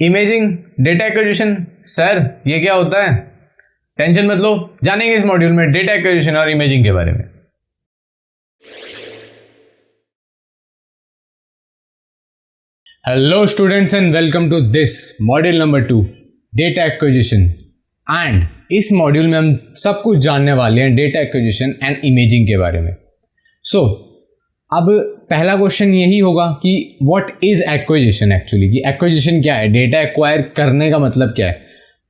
Imaging data acquisition. Sir ये क्या होता है? टेंशन मत लो, जानेंगे इस मॉड्यूल में डेटा एक्विजिशन और इमेजिंग के बारे में। Hello students and welcome to this module number 2 data acquisition. And इस मॉड्यूल में हम सब कुछ जानने वाले हैं डेटा एक्विजिशन एंड इमेजिंग के बारे में। सो अब पहला क्वेश्चन यही होगा कि व्हाट इज एक्विजिशन एक्चुअली, कि एक्विजिशन क्या है, डेटा एक्वायर करने का मतलब क्या है।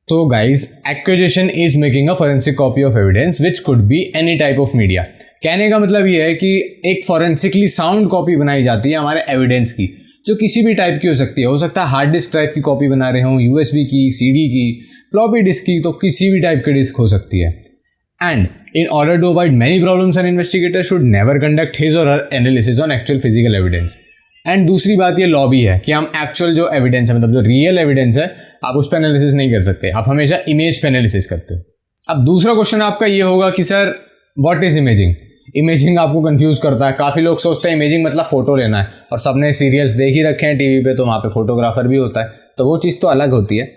तो guys, acquisition is making a forensic copy of evidence which could be any type of media. कहने का मतलब ये है कि एक फोरेंसिकली साउंड कॉपी बनाई जाती है हमारे एविडेंस की, जो किसी भी टाइप की हो सकती है। हो सकता है हार्ड डिस्क ड्राइव की कॉपी बना रहे हों, यूएसबी की, सीडी की, फ्लॉपी डिस्क की, तो किसी भी टाइप की डिस्क हो सकती है। And in order to avoid many problems, an investigator should never conduct his or her analysis on actual physical evidence. And दूसरी बात ये लॉ भी है कि हम एक्चुअल जो एविडेंस है, मतलब जो रियल एविडेंस है, आप उस पर एनालिसिस नहीं कर सकते, आप हमेशा इमेज पे एनालिसिस करते हो। अब दूसरा क्वेश्चन आपका ये होगा कि sir what is imaging. Imaging आपको कंफ्यूज करता है। काफ़ी लोग सोचते हैं इमेजिंग मतलब फ़ोटो लेना है, और सबने सीरियल्स देख ही रखे हैं टीवी पे, तो वहाँ पे फोटोग्राफर भी होता है, तो वो चीज़ तो अलग होती है।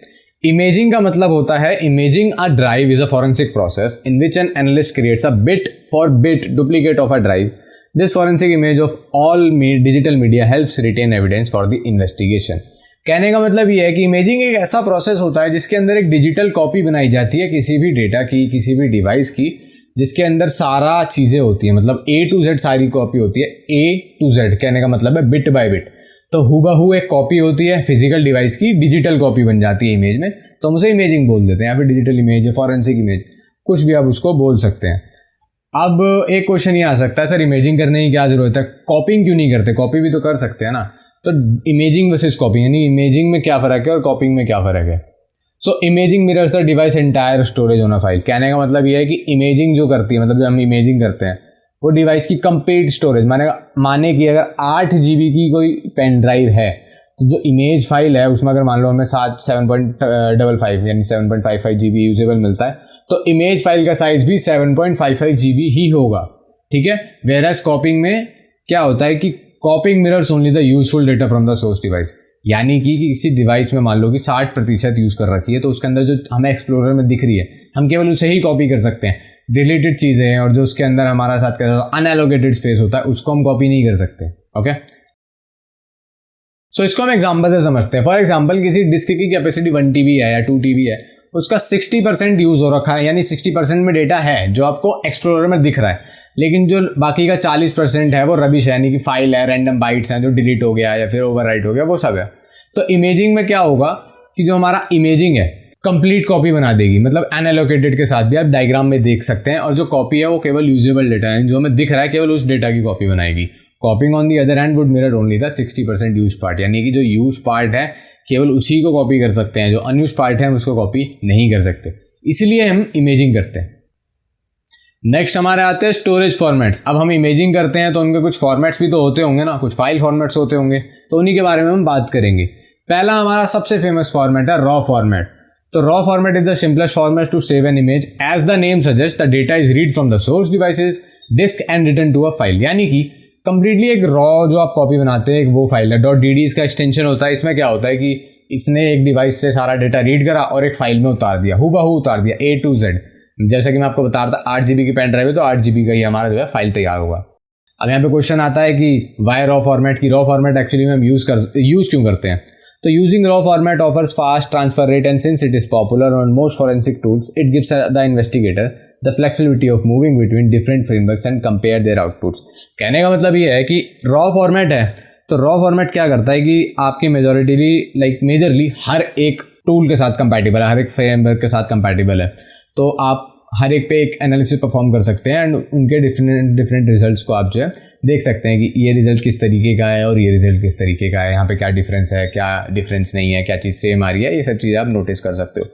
इमेजिंग का मतलब होता है imaging a drive is a forensic process in which an analyst creates a bit for bit duplicate of a drive. This forensic image of all digital media helps retain evidence for the investigation. कहने का मतलब ये है कि imaging एक ऐसा process होता है जिसके अंदर एक डिजिटल कॉपी बनाई जाती है किसी भी डेटा की, किसी भी डिवाइस की, जिसके अंदर सारा चीज़ें होती है, मतलब A to Z सारी कॉपी होती है। A to Z कहने का मतलब है बिट बाय बिट। तो हूबहू एक कॉपी होती है फिजिकल डिवाइस की, डिजिटल कॉपी बन जाती है इमेज में, तो हम उसे इमेजिंग बोल देते हैं, या फिर डिजिटल इमेज, फॉरेंसिक इमेज, कुछ भी आप उसको बोल सकते हैं। अब एक क्वेश्चन ये आ सकता है, सर इमेजिंग करने की क्या जरूरत है, कॉपिंग क्यों नहीं करते? कॉपी भी तो कर सकते हैं ना। तो इमेजिंग वर्सेस कॉपिंग, यानी इमेजिंग में क्या फ़र्क है और कॉपिंग में क्या फ़र्क है। So imaging mirrors the device entire storage on a file. कहने का मतलब ये है कि इमेजिंग जो करती है, मतलब जब हम इमेजिंग करते हैं, वो डिवाइस की कंप्लीट स्टोरेज, माने कि अगर 8 GB की कोई पेन ड्राइव है, तो जो इमेज फाइल है उसमें अगर मान लो हमें 7.55 यानी 7.55 GB यूजेबल मिलता है, तो इमेज फाइल का साइज भी 7.55 GB ही होगा, ठीक है। वेयरएज कॉपिंग में क्या होता है कि कॉपिंग mirrors only the useful data from the source device. यानी कि किसी डिवाइस में मान लो कि 60% यूज़ कर रखी है, तो उसके अंदर जो हमें एक्सप्लोरर में दिख रही है, हम केवल उसे ही कॉपी कर सकते हैं। डिलीटेड चीज़ें हैं, और जो उसके अंदर हमारा साथ कैसा अनएलोकेटेड स्पेस होता है, उसको हम कॉपी नहीं कर सकते। ओके, सो इसको हम एग्जांपल से समझते हैं। फॉर एग्जांपल, किसी डिस्क की कैपेसिटी 1 TB है या 2 TB है, उसका 60% यूज़ हो रखा है, यानी 60% में डेटा है जो आपको एक्सप्लोरर में दिख रहा है, लेकिन जो बाकी का 40% है वो रबिश है, यानी कि फाइल है, रैंडम बाइट्स हैं जो डिलीट हो गया या फिर ओवरराइट हो गया, वो सब है। तो इमेजिंग में क्या होगा कि जो हमारा इमेजिंग है कंप्लीट कॉपी बना देगी, मतलब अनएलोकेटेड के साथ भी आप डायग्राम में देख सकते हैं, और जो कॉपी है वो केवल यूजेबल डेटा है, जो हमें दिख रहा है केवल उस डेटा की कॉपी बनाएगी। कॉपिंग on the other hand would mirror only the 60% use part, यानी कि जो यूज पार्ट है केवल उसी को कॉपी कर सकते हैं, जो अनयूज पार्ट है हम उसको कॉपी नहीं कर सकते, इसलिए हम इमेजिंग करते हैं। नेक्स्ट हमारे आते हैं स्टोरेज फॉर्मेट्स। अब हम इमेजिंग करते हैं तो उनके कुछ फॉर्मेट्स भी तो होते होंगे ना, कुछ फाइल फॉर्मेट्स होते होंगे, तो उन्हीं के बारे में हम बात करेंगे। पहला हमारा सबसे फेमस फॉर्मेट है रॉ फॉर्मेट। तो raw format is the simplest format to save an image. As the name suggest, the data is read from the source devices disk and return to a file. यानी कि completely एक raw जो आप copy बनाते हैं, एक वो file है। .dd इसका एक्सटेंशन होता है। इसमें क्या होता है कि इसने एक डिवाइस से सारा डेटा रीड करा और एक फाइल में उतार दिया, हूबहू उतार दिया A to Z। जैसा कि मैं आपको बता रहा था 8 GB की पेन ड्राइव है, तो 8 GB का ही हमारा जो है फाइल तैयार होगा। अब यहाँ पे क्वेश्चन आता है कि वाई रॉ फॉर्मेट, की रॉ फॉर्मेट एक्चुअली में हम यूज़ क्यों करते हैं। तो using raw format offers fast transfer rate, and since it is popular on most forensic tools, it gives the investigator the flexibility of moving between different frameworks and compare there outputs. कहने का मतलब ये है कि raw format है, तो raw format क्या करता है कि आपकी मेजरली हर एक टूल के साथ कंपैटिबल है, हर एक फ्रेमवर्क के साथ कंपैटिबल है, तो आप हर एक पे एक एनालिसिस परफॉर्म कर सकते हैं, एंड उनके डिफरेंट रिजल्ट्स को आप जो है देख सकते हैं कि ये रिजल्ट किस तरीके का है और ये रिजल्ट किस तरीके का है, यहाँ पे क्या डिफरेंस है, क्या डिफरेंस नहीं है, क्या चीज़ सेम आ रही है, ये सब चीज़ें आप नोटिस कर सकते हो।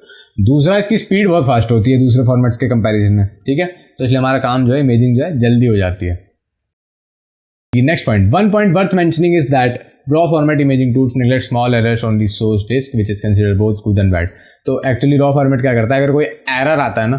दूसरा, इसकी स्पीड बहुत फास्ट होती है दूसरे फॉर्मेट्स के कंपैरिजन में, ठीक है, तो इसलिए हमारा काम जो है इमेजिंग जो है जल्दी हो जाती है। Next point, one point worth mentioning is that raw format imaging tools neglect small errors on the source disk which is considered both good and bad. तो एक्चुअली रॉ फॉर्मेट क्या करता है, अगर कोई एरर आता है ना,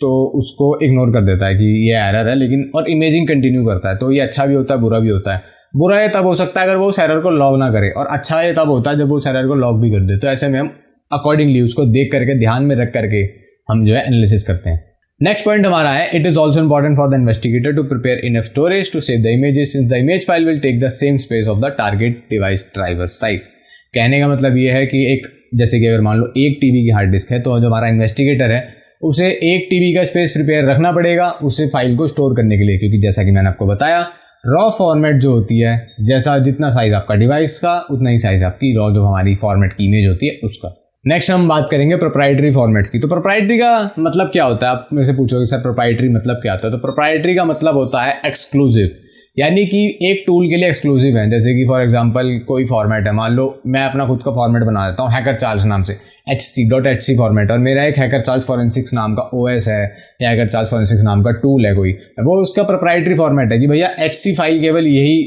तो उसको इग्नोर कर देता है कि ये एरर है, लेकिन और इमेजिंग कंटिन्यू करता है, तो ये अच्छा भी होता है बुरा भी होता है। बुरा ये तब हो सकता है अगर वो उस एरर को लॉग ना करे, और अच्छा ये तब होता है जब वो उस एरर को लॉग भी कर दे। तो ऐसे में हम अकॉर्डिंगली उसको देख करके ध्यान में रख करके हम जो है एनालिसिस करते हैं। नेक्स्ट पॉइंट हमारा है, it is also important for the investigator to prepare enough storage to save the images since the image file will take the same space of the target device driver size. कहने का मतलब ये है कि एक जैसे कि अगर मान लो 1 TB की हार्ड डिस्क है, तो जो हमारा इन्वेस्टिगेटर है उसे 1 TB का स्पेस प्रिपेयर रखना पड़ेगा उसे फाइल को स्टोर करने के लिए, क्योंकि जैसा कि मैंने आपको बताया रॉ फॉर्मेट जो होती है, जैसा जितना साइज आपका डिवाइस का उतना ही साइज आपकी रॉ जो हमारी फॉर्मेट की इमेज होती है उसका। नेक्स्ट हम बात करेंगे प्रोप्राइटरी फॉर्मेट्स की। तो प्रोप्राइटरी का मतलब क्या होता है, आप मेरे से पूछोगे सर प्रोप्राइटरी मतलब क्या होता है। तो प्रोप्राइटरी का मतलब होता है एक्सक्लूसिव, यानी कि एक टूल के लिए एक्सक्लूसिव है। जैसे कि फॉर एग्जांपल कोई फॉर्मेट है, मान लो मैं अपना खुद का फॉर्मेट बना देता हूँ हैकर चार्ल्स नाम से, hc.hc फॉर्मेट, और मेरा एक हैकर चार्ल्स फॉरेंसिक्स नाम का OS है या हैकर चार्ल्स फॉरेंसिक्स नाम का टूल है कोई, वो उसका प्रोप्राइटरी फॉर्मेट है कि भैया hc फाइल केवल यही,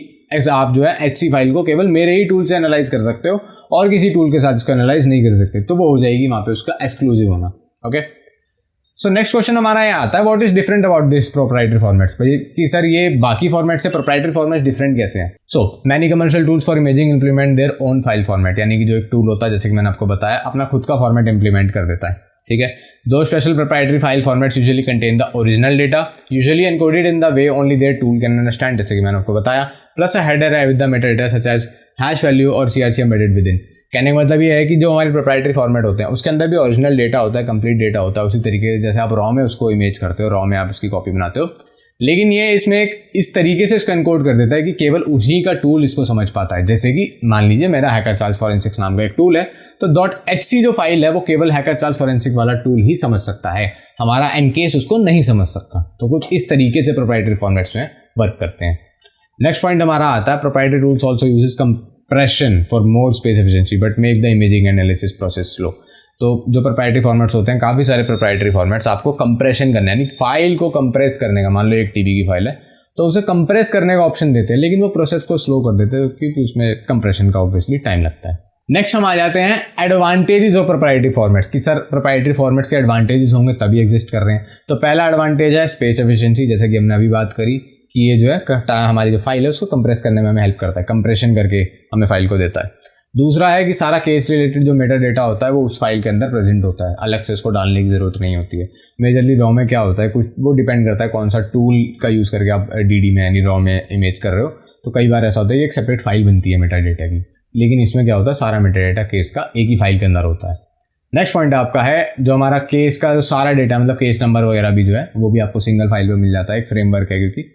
आप जो है hc फाइल को केवल मेरे ही टूल से एनालाइज कर सकते हो और किसी टूल के साथ इसको एनालाइज नहीं कर सकते, तो वो हो जाएगी वहाँ पे उसका एक्सक्लूसिव होना। ओके, सो नेक्स्ट क्वेश्चन हमारा यहाँ आता है, what is different about this proprietary formats, कि सर ये बाकी फॉर्मेट से प्रोप्राइटरी फॉर्मेट डिफरेंट कैसे हैं। So many commercial tools for imaging implement their own file format, यानी कि जो एक टूल होता है जैसे कि मैंने आपको बताया अपना खुद का फॉर्मेट इंप्लीमेंट कर देता है, ठीक है। दो special proprietary file formats usually contain the original data usually encoded in the way only their tool can understand, जैसे कि मैंने आपको बताया, प्लस अ हेडर है with the meta data such as hash value or CRC embedded within. कहने का मतलब ये है कि जो हमारे प्रोप्राइटरी फॉर्मेट होते हैं उसके अंदर भी ओरिजिनल डेटा होता है, कंप्लीट डेटा होता है, उसी तरीके जैसे आप रॉ में उसको इमेज करते हो, रॉ में आप उसकी कॉपी बनाते हो, लेकिन ये इसमें एक इस तरीके से इसको एनकोड कर देता है कि केवल उसी का टूल इसको समझ पाता है। जैसे कि मान लीजिए मेरा हैकर चार्ल्स फॉरेंसिक्स नाम का एक टूल है, तो .hc जो फाइल है वो केवल हैकर चार्ल्स फॉरेंसिक वाला टूल ही समझ सकता है, हमारा एनकेस उसको नहीं समझ सकता। तो कुछ इस तरीके से प्रोप्राइटरी फॉर्मेट्स में वर्क करते हैं। नेक्स्ट पॉइंट हमारा आता है, proprietary tools also uses compression for more space efficiency but make the imaging analysis process slow. तो जो प्रोप्राइटरी फॉर्मेट्स होते हैं, काफ़ी सारे प्रोप्राइटरी फॉर्मेट्स आपको कंप्रेशन करना है, यानी फाइल को कंप्रेस करने का, मान लो 1 TB की फाइल है तो उसे कंप्रेस करने का ऑप्शन देते हैं, लेकिन वो प्रोसेस को स्लो कर देते हैं क्योंकि उसमें कंप्रेशन का ऑब्वियसली टाइम लगता है। नेक्स्ट हम आ जाते हैं एडवांटेजेस ऑफ प्रोप्राइटरी फॉर्मेट्स कि सर प्रोप्राइटरी फॉर्मेट्स के एडवांटेजेस होंगे तभी एग्जिस्ट कर रहे हैं। तो पहला एडवांटेज है स्पेस एफिशिएंसी, जैसे कि हमने अभी बात करी कि ये जो है हमारी जो फाइल है उसको कंप्रेस करने में हमें हेल्प करता है, कंप्रेशन करके हमें फाइल को देता है। दूसरा है कि सारा केस रिलेटेड जो मेटा डेटा होता है वो उस फाइल के अंदर प्रेजेंट होता है, अलग से उसको डालने की ज़रूरत नहीं होती है। मेजरली रॉ में क्या होता है, कुछ वो डिपेंड करता है कौन सा टूल का यूज़ करके आप DD में यानी रॉ में इमेज कर रहे हो, तो कई बार ऐसा होता है कि एक सेपरेट फाइल बनती है मेटा डेटा की, लेकिन इसमें क्या होता है सारा मेटा डेटा केस का एक ही फाइल के अंदर होता है। नेक्स्ट पॉइंट आपका है जो हमारा केस का जो सारा डेटा मतलब केस नंबर वगैरह भी जो है वो भी आपको सिंगल फाइल पर मिल जाता है, एक फ्रेमवर्क है क्योंकि।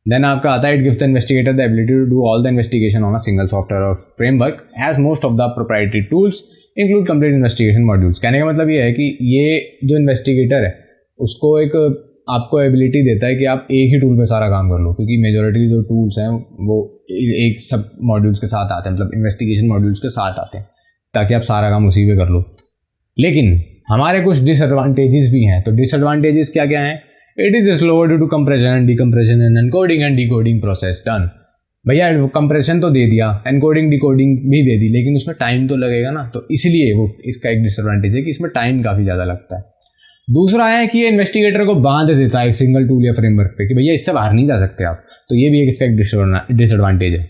देन आपका आता है it gives the investigator the ability to do all the investigation on a single software or framework as most of the proprietary tools include complete investigation modules. कहने का मतलब ये है कि ये जो इन्वेस्टिगेटर है उसको एक आपको एबिलिटी देता है कि आप एक ही टूल पे सारा काम कर लो, क्योंकि मेजॉरिटी जो टूल्स हैं वो एक सब मॉड्यूल्स के साथ आते हैं, मतलब इन्वेस्टिगेशन मॉड्यूल्स के साथ आते हैं ताकि आप सारा काम उसी पे कर लो। लेकिन हमारे कुछ डिसएडवांटेजेस भी हैं। तो डिसएडवांटेजेस क्या क्या हैं? It is slower due to compression and decompression and encoding and decoding process done. भैया कंप्रेशन तो दे दिया, एनकोडिंग डिकोडिंग भी दे दी, लेकिन उसमें टाइम तो लगेगा ना, तो इसलिए वो इसका एक डिसएडवांटेज है कि इसमें टाइम काफ़ी ज़्यादा लगता है। दूसरा है कि ये इन्वेस्टिगेटर को बांध देता है एक सिंगल टूल या फ्रेमवर्क पे कि भैया इससे बाहर नहीं जा सकते आप, तो ये भी एक इसका एक डिसएडवांटेज है।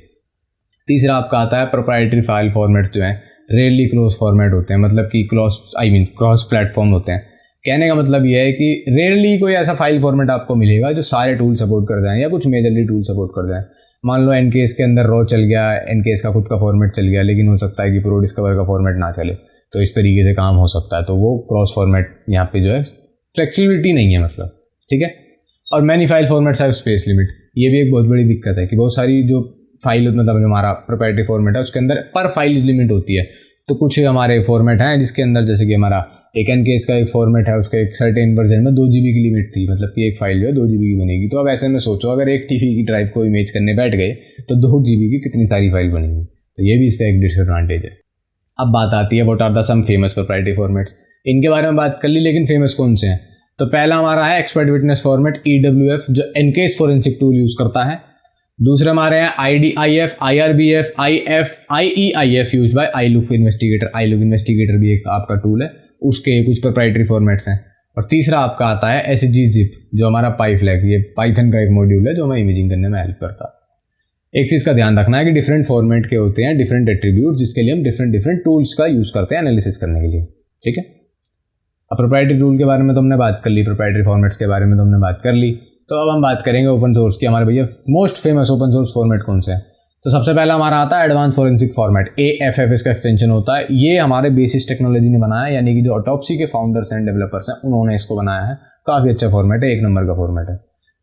तीसरा आपका आता है प्रोप्राइटरी फाइल फॉर्मेट जो है रेयरली क्लोज फॉर्मेट होते हैं, मतलब कि क्रॉस प्लेटफॉर्म होते हैं। कहने का मतलब ये है कि रेयरली कोई ऐसा फाइल फॉर्मेट आपको मिलेगा जो सारे टूल सपोर्ट कर जाएं या कुछ मेजरली टूल सपोर्ट कर जाएं। मान लो एनकेस के अंदर रॉ चल गया, एनकेस का खुद का फॉर्मेट चल गया, लेकिन हो सकता है कि प्रो डिस्कवर का फॉर्मेट ना चले, तो इस तरीके से काम हो सकता है। तो वो क्रॉस फॉर्मेट यहाँ पे जो है फ्लेक्सिबिलिटी नहीं है, मतलब ठीक है। और many file formats have space limit, ये भी एक बहुत बड़ी दिक्कत है कि बहुत सारी जो फाइल मतलब जो हमारा प्रोप्राइटरी फॉर्मेट है उसके अंदर पर फाइल लिमिट होती है। तो कुछ हमारे फॉर्मेट हैं जिसके अंदर जैसे कि हमारा एक एनकेस का एक फॉर्मेट है, उसका एक सर्टेन वर्जन में 2 GB की लिमिट थी, मतलब कि एक फाइल जो है 2 GB की बनेगी। तो अब ऐसे में सोचो अगर एक TB की ड्राइव को इमेज करने बैठ गए तो 2 GB की कितनी सारी फाइल बनेंगी, तो ये भी इसका एक डिसएडवांटेज है। अब बात आती है what are the some famous proprietary formats, इनके बारे में बात कर ली, लेकिन फेमस कौन से हैं? तो पहला हमारा है एक्सपर्ट विटनेस फॉर्मेट EWF जो एनकेस फॉरेंसिक टूल यूज़ करता है। दूसरे हमारे हैं IDIF, IRBF, IF, IEIF use by iLook investigator. iLook investigator भी एक आपका टूल है, उसके कुछ प्रोप्राइटरी फॉर्मेट्स हैं। और तीसरा आपका आता है SGZip जो हमारा पाइफ्लैग, ये पाइथन का एक मॉड्यूल है जो हमें इमेजिंग करने में हेल्प करता है। एक चीज़ का ध्यान रखना है कि डिफरेंट फॉर्मेट के होते हैं, डिफरेंट एट्रीब्यूट, जिसके लिए हम डिफरेंट डिफरेंट टूल्स का यूज़ करते हैं एनालिसिस करने के लिए, ठीक है। अब प्रोप्राइटरी टूल के बारे में तो हमने बात कर ली, प्रोप्राइटरी फॉर्मेट्स के बारे में तो हमने बात कर ली। तो अब हम बात करेंगे ओपन सोर्स की। हमारे भैया most famous open source format कौन सा है? तो सबसे पहला हमारा आता है एडवांस फॉरेंसिक फॉर्मेट, AFF इसका एक्सटेंशन होता है। ये हमारे बेसिस टेक्नोलॉजी ने बनाया, यानी कि जो ऑटोप्सी के फाउंडर्स एंड डेवलपर्स हैं उन्होंने इसको बनाया है। काफ़ी अच्छा फॉर्मेट है, एक नंबर का फॉर्मेट है।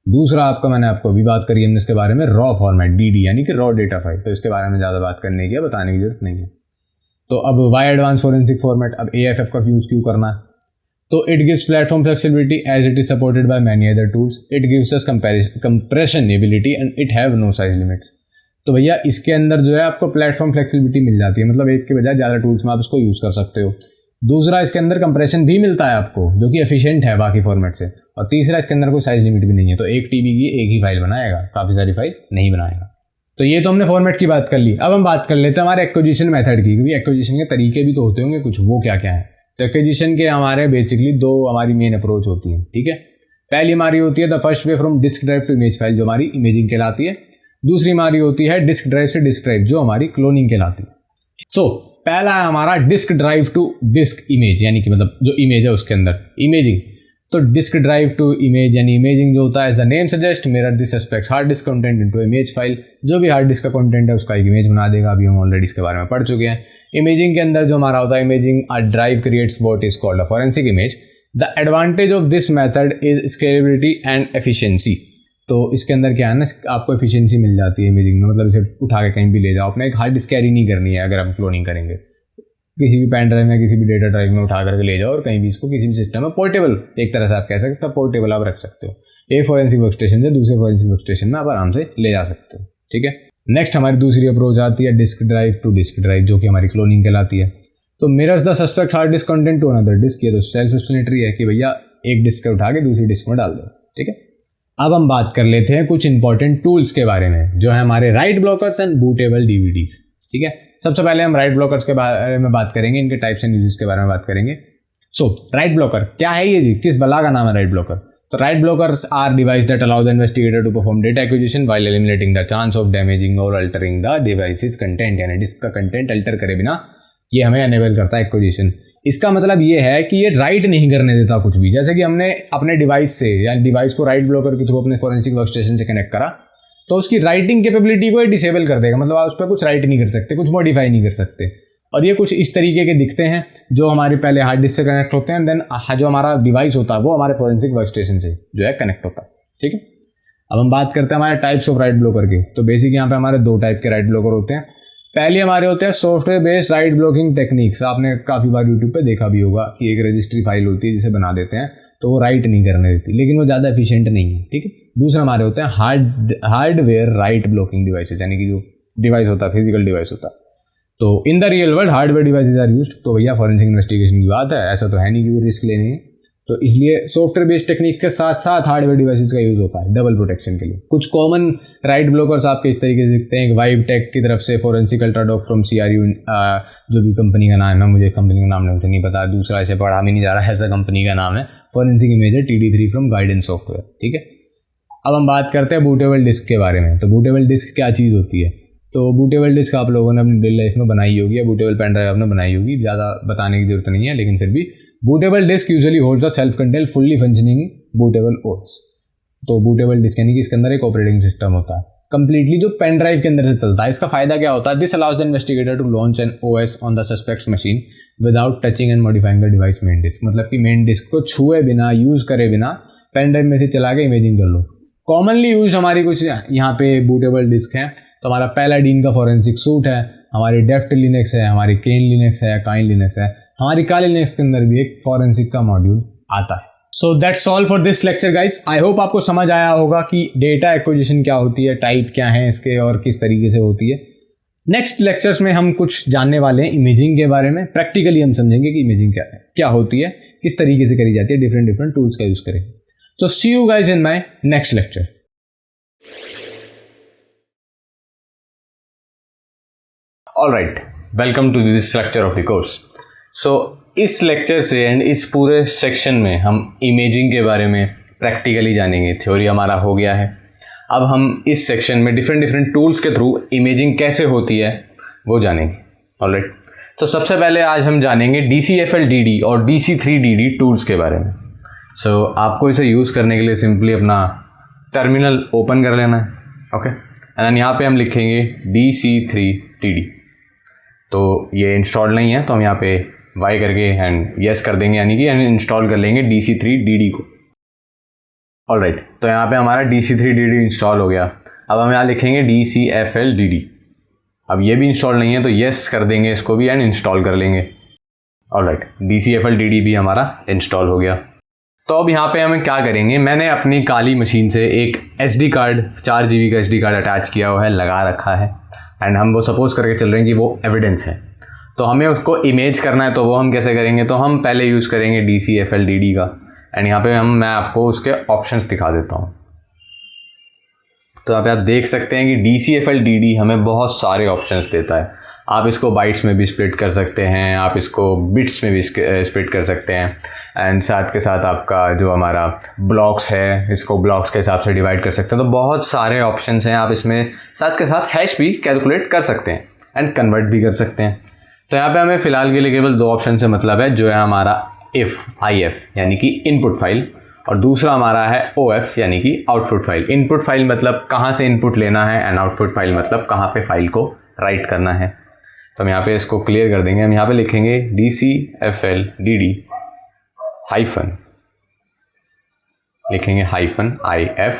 दूसरा आपका मैंने आपको अभी बात करी हमने इसके बारे में, रॉ फॉर्मेट, DD यानी कि रॉ डेटा फाइल। तो इसके बारे में ज़्यादा बात करने की बताने की जरूरत नहीं है। तो अब वाई एडवांस फॉरेंसिक फॉर्मेट, अब AFF का यूज़ क्यों करना है? तो it gives platform flexibility as it is supported by many other tools, it gives us compression ability and it have no size limits. तो भैया इसके अंदर जो है आपको प्लेटफॉर्म फ्लेक्सिबिलिटी मिल जाती है, मतलब एक के बजाय ज़्यादा टूल्स में आप इसको यूज़ कर सकते हो। दूसरा इसके अंदर कंप्रेशन भी मिलता है आपको, जो कि एफिशिएंट है बाकी फॉर्मेट से। और तीसरा इसके अंदर कोई साइज लिमिट भी नहीं है, तो 1 TB की एक ही फाइल बनाएगा, काफ़ी सारी फाइल नहीं बनाएगा। तो ये तो हमने फॉर्मेट की बात कर ली। अब हम बात कर लेते हैं हमारे एक्विजिशन मेथड की, क्योंकि एक्विजिशन के तरीके भी तो होते होंगे कुछ, वो क्या क्या है। तो एक्विजिशन के हमारे बेसिकली 2 हमारी मेन अप्रोच होती हैं, ठीक है। पहली हमारी होती है the first way from disk drive to image file, जो हमारी इमेजिंग कहलाती है। दूसरी हमारी होती है डिस्क ड्राइव से डिस्क ड्राइव, जो हमारी क्लोनिंग कहलाती है। सो पहला है हमारा disk drive to disk image, यानी कि मतलब जो इमेज है उसके अंदर इमेजिंग। तो डिस्क ड्राइव टू इमेज यानी इमेजिंग जो होता है, the name suggest mirror this aspect hard disk content into image file. जो भी हार्ड डिस्क का कंटेंट है उसका एक इमेज बना देगा। अभी हम ऑलरेडी इसके बारे में पढ़ चुके हैं। इमेजिंग के अंदर जो हमारा होता है, imaging a drive creates what is called a forensic image. The advantage of this method is scalability and efficiency. तो इसके अंदर क्या है ना, आपको एफिशिएंसी मिल जाती है इमेजिंग में, मतलब इसे उठा के कहीं भी ले जाओ। अपने एक हार्ड डिस्क कैरी नहीं करनी है अगर हम क्लोनिंग करेंगे, किसी भी पेन ड्राइव में किसी भी डेटा ड्राइव में उठा करके ले जाओ और कहीं भी इसको किसी भी सिस्टम में पोर्टेबल, एक तरह से आप कह सकते हो पोर्टेबल आप रख सकते हो। एक फॉरेंसिक वर्क स्टेशन से दूसरे फॉरेंसिक वर्क स्टेशन में आप आराम से ले जा सकते हो, ठीक है। नेक्स्ट हमारी दूसरी अप्रोच आती है disk drive to disk drive, जो कि हमारी क्लोनिंग कहलाती है। तो mirrors the suspect hard disk content to another disk. ये तो सेल्फ एक्सप्लेनेटरी है कि भैया एक डिस्क का उठा के दूसरी डिस्क में डाल दो, ठीक है। अब हम बात कर लेते हैं कुछ इंपॉर्टेंट टूल्स के बारे में, जो है हमारे right blockers and bootable DVDs, ठीक है। सबसे पहले हम राइट ब्लॉकर्स के बारे में बात करेंगे, इनके टाइप्स एंड यूजेस के बारे में बात करेंगे। सो राइट ब्लॉकर क्या है ये जी, किस बला का नाम है राइट ब्लॉकर? तो write blockers are device that allow the investigator to perform data acquisition while eliminating the chance of damaging or altering the devices content, यानी डिस्क का कंटेंट अल्टर करे बिना ये हमें अनेबल करता है एक्विजिशन। इसका मतलब ये है कि ये राइट नहीं करने देता कुछ भी। जैसे कि हमने अपने डिवाइस से या डिवाइस को राइट ब्लॉकर के थ्रू अपने फॉरेंसिक वर्क स्टेशन से कनेक्ट करा, तो उसकी राइटिंग कैपेबिलिटी को डिसेबल कर देगा, मतलब आप उस पर कुछ राइट नहीं कर सकते, कुछ मॉडिफाई नहीं कर सकते। और ये कुछ इस तरीके के दिखते हैं जो हमारे पहले हार्ड डिस्क से कनेक्ट होते हैं, देन जो हमारा डिवाइस होता है वो हमारे फॉरेंसिक वर्क स्टेशन से जो है कनेक्ट होता है, ठीक है। अब हम बात करते हैं हमारे टाइप्स ऑफ राइट ब्लॉकर के। तो बेसिक यहाँ पे हमारे 2 टाइप के राइट ब्लॉकर होते हैं। पहले हमारे होते हैं software based right blocking techniques. आपने काफ़ी बार यूट्यूब पे देखा भी होगा कि एक रजिस्ट्री फाइल होती है जिसे बना देते हैं, तो वो राइट नहीं करने देती, लेकिन वो ज़्यादा एफिशिएंट नहीं है, ठीक है। दूसरा हमारे होते हैं हार्डवेयर राइट ब्लॉकिंग डिवाइसेज, यानी कि जो डिवाइस होता है फिजिकल डिवाइस होता है। तो in the real world hardware devices are used. तो भैया फॉरेंसिक इन्वेस्टिगेशन की बात है, ऐसा तो है नहीं कि वो रिस्क लेने हैं, तो इसलिए सॉफ्टवेयर बेस्ड टेक्निक के साथ साथ हार्डवेयर डिवाइसेज का यूज़ होता है डबल प्रोटेक्शन के लिए। कुछ कॉमन राइट ब्लॉकर्स आपके इस तरीके से दिखते हैं। वाइब टेक की तरफ से फॉरेंसिक अल्ट्राडॉक फ्रॉम CRU, जो भी कंपनी का नाम है, मुझे कंपनी का नाम नहीं पता, दूसरा इसे पढ़ा भी नहीं जा रहा, ऐसा कंपनी का नाम है। Forensic imager TD3 from guidance software, ठीक है। अब हम बात करते हैं बूटेबल डिस्क के बारे में। तो बूटेबल डिस्क क्या चीज़ होती है? तो बूटेबल डिस्क आप लोगों ने अपनी डेली लाइफ में बनाई होगी, या बूटेबल पेन ड्राइव आपने बनाई होगी, ज़्यादा बताने की जरूरत नहीं है, लेकिन फिर भी bootable disk usually holds a self contained fully functioning bootable OS। तो बूटेबल डिस्क यानी कि इसके अंदर एक ऑपरेटिंग सिस्टम होता है कंप्लीटली जो पेन ड्राइव के अंदर से चलता है। इसका फायदा क्या होता है? This allows the investigator to launch an OS on the suspect's machine without touching and modifying the device main disk. मतलब कि मेन डिस्क को छुए बिना, यूज़ करे बिना पेन ड्राइव में से चला के इमेजिंग कर लो। कॉमनली यूज हमारी कुछ यहाँ पे बूटेबल डिस्क हैं। तो हमारा पैलाडीन का फॉरेंसिक सूट है, हमारी डेफ्ट लिनक्स है, हमारी केन लिनक्स है, काइन लिनक्स है, हमारी काली लिनक्स के अंदर भी एक फॉरेंसिक का मॉड्यूल आता है। सो that's all for this lecture guys. I hope आपको समझ आया होगा कि डेटा एक्विजिशन क्या होती है, टाइप क्या है इसके और किस तरीके से होती है। नेक्स्ट लेक्चर्स में हम कुछ जानने वाले हैं इमेजिंग के बारे में। प्रैक्टिकली हम समझेंगे कि इमेजिंग क्या होती है, किस तरीके से करी जाती है, डिफरेंट टूल्स का यूज करें। So see you guys in my next lecture. All right, welcome to this lecture of the course. So इस लेक्चर से एंड इस पूरे सेक्शन में हम इमेजिंग के बारे में प्रैक्टिकली जानेंगे। थ्योरी हमारा हो गया है, अब हम इस सेक्शन में डिफरेंट डिफरेंट टूल्स के थ्रू इमेजिंग कैसे होती है वो जानेंगे। ऑलराइट, तो सबसे पहले आज हम जानेंगे DCFL-DD और DC3DD टूल्स के बारे में। सो आपको इसे यूज़ करने के लिए सिंपली अपना टर्मिनल ओपन कर लेना है। ओके, एंड यहाँ पे हम लिखेंगे DC3DD। तो ये इंस्टॉल नहीं है तो हम यहाँ पे वाई करके एंड यस कर देंगे, यानी कि इंस्टॉल कर लेंगे DC3DD को। ऑलराइट, तो यहाँ पे हमारा DC3DD इंस्टॉल हो गया। अब हम यहाँ लिखेंगे DCFL-DD। अब ये भी इंस्टॉल नहीं है तो यस कर देंगे इसको भी एंड इंस्टॉल कर लेंगे। ऑलराइट, DCFL-DD भी हमारा इंस्टॉल हो गया। तो अब यहाँ पे हमें क्या करेंगे, मैंने अपनी काली मशीन से एक SD कार्ड 4 GB का SD कार्ड अटैच किया हुआ है, लगा रखा है, एंड हम वो सपोज करके चल रहे हैं कि वो एविडेंस है। तो हमें उसको इमेज करना है, तो वो हम कैसे करेंगे, तो हम पहले यूज़ करेंगे DCFL-DD का, एंड यहाँ पे मैं आपको उसके ऑप्शंस दिखा देता हूँ। तो यहाँ पे आप देख सकते हैं कि DCFL-DD हमें बहुत सारे ऑप्शंस देता है। आप इसको बाइट्स में भी स्प्लिट कर सकते हैं, आप इसको बिट्स में भी स्प्लिट कर सकते हैं, एंड साथ के साथ आपका जो हमारा ब्लॉक्स है इसको ब्लॉक्स के हिसाब से डिवाइड कर सकते हैं। तो बहुत सारे ऑप्शंस हैं, आप इसमें साथ के साथ हैश भी कैलकुलेट कर सकते हैं एंड कन्वर्ट भी कर सकते हैं। तो यहाँ पे हमें फ़िलहाल के लिए केवल 2 ऑप्शन से मतलब है, जो है हमारा IF यानी कि इनपुट फाइल, और दूसरा हमारा है OF यानी कि आउटपुट फाइल। इनपुट फाइल मतलब कहाँ से इनपुट लेना है, एंड आउटपुट फाइल मतलब कहाँ पे फाइल को राइट करना है। तो हम यहाँ पे इसको क्लियर कर देंगे। हम यहाँ पे लिखेंगे DCFL-DD हाइफन, लिखेंगे हाइफन IF।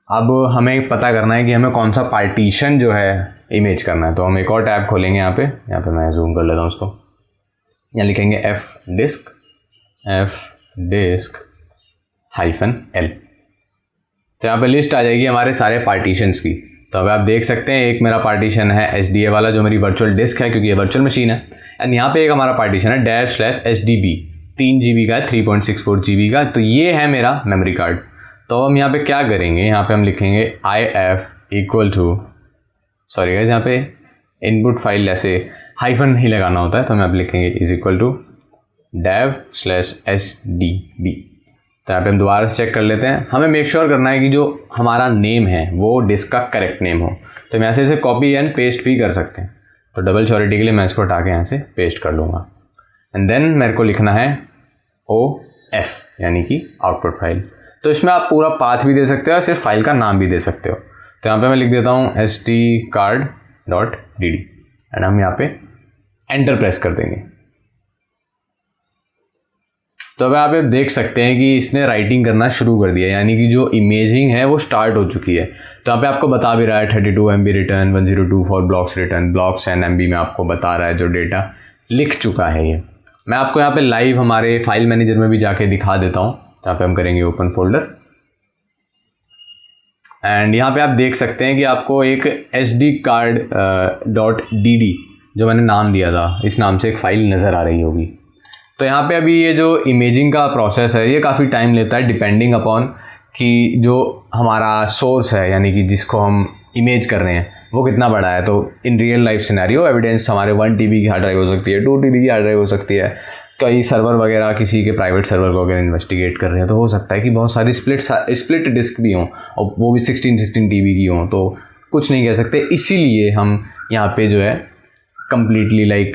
अब हमें पता करना है कि हमें कौन सा पार्टीशन जो है इमेज करना है। तो हम एक और टैब खोलेंगे यहाँ पे मैं जूम कर लेता हूँ उसको। यहाँ लिखेंगे F डिस्क -L। तो यहाँ पे लिस्ट आ जाएगी हमारे सारे पार्टीशंस की। तो अब आप देख सकते हैं एक मेरा पार्टीशन है SDA वाला, जो मेरी वर्चुअल डिस्क है क्योंकि ये वर्चुअल मशीन है, एंड यहाँ पे एक हमारा पार्टीशन है //SDB 3 GB का है, 3.64 GB का। तो ये है मेरा मेमोरी कार्ड। तो हम यहाँ पे क्या करेंगे, यहाँ पे हम लिखेंगे IF equal to, sorry guys, यहाँ पे इनपुट फाइल ऐसे हाइफन ही लगाना होता है, तो हम यहाँ पे लिखेंगे इज इक्वल टू dev/SDB। तो यहाँ पे हम दोबारा चेक कर लेते हैं। हमें मेक श्योर करना है कि जो हमारा नेम है वो डिस्क का करेक्ट नेम हो। तो हम यहाँ से इसे कॉपी एंड पेस्ट भी कर सकते हैं। तो डबल श्योरिटी के लिए मैं इसको हटा के यहाँ से पेस्ट कर लूँगा, एंड देन मेरे को लिखना है OF यानी कि आउटपुट फाइल। तो इसमें आप पूरा पाथ भी दे सकते हो और सिर्फ फाइल का नाम भी दे सकते हो। तो यहाँ पे मैं लिख देता हूँ SDcard.dd, एंड हम यहाँ पे एंटर प्रेस कर देंगे। तो अब आप देख सकते हैं कि इसने राइटिंग करना शुरू कर दिया, यानी कि जो इमेजिंग है वो स्टार्ट हो चुकी है। तो यहाँ पे आपको बता भी रहा है 32 MB return, 102 for blocks return, blocks and MB में आपको बता रहा है जो डेटा लिख चुका है ये। मैं आपको यहाँ पे लाइव हमारे फाइल मैनेजर में भी जाके दिखा देता हूँ। तो यहाँ पे हम करेंगे ओपन फोल्डर, एंड यहाँ पे आप देख सकते हैं कि आपको एक SDcard.dd जो मैंने नाम दिया था, इस नाम से एक फ़ाइल नज़र आ रही होगी। तो यहाँ पे अभी ये जो इमेजिंग का प्रोसेस है ये काफ़ी टाइम लेता है, डिपेंडिंग अपॉन कि जो हमारा सोर्स है यानी कि जिसको हम इमेज कर रहे हैं वो कितना बड़ा है। तो in real life scenario evidence हमारे 1 TB की हार्ड ड्राइव हो सकती है, 2 TB की हार्ड ड्राइव हो सकती है। कई सर्वर वगैरह किसी के प्राइवेट सर्वर को अगर इन्वेस्टिगेट कर रहे हैं तो हो सकता है कि बहुत सारी स्प्लिट डिस्क भी हों, और वो भी 16 TB की हों। तो कुछ नहीं कह सकते, इसीलिए हम यहाँ पे जो है कम्प्लीटली लाइक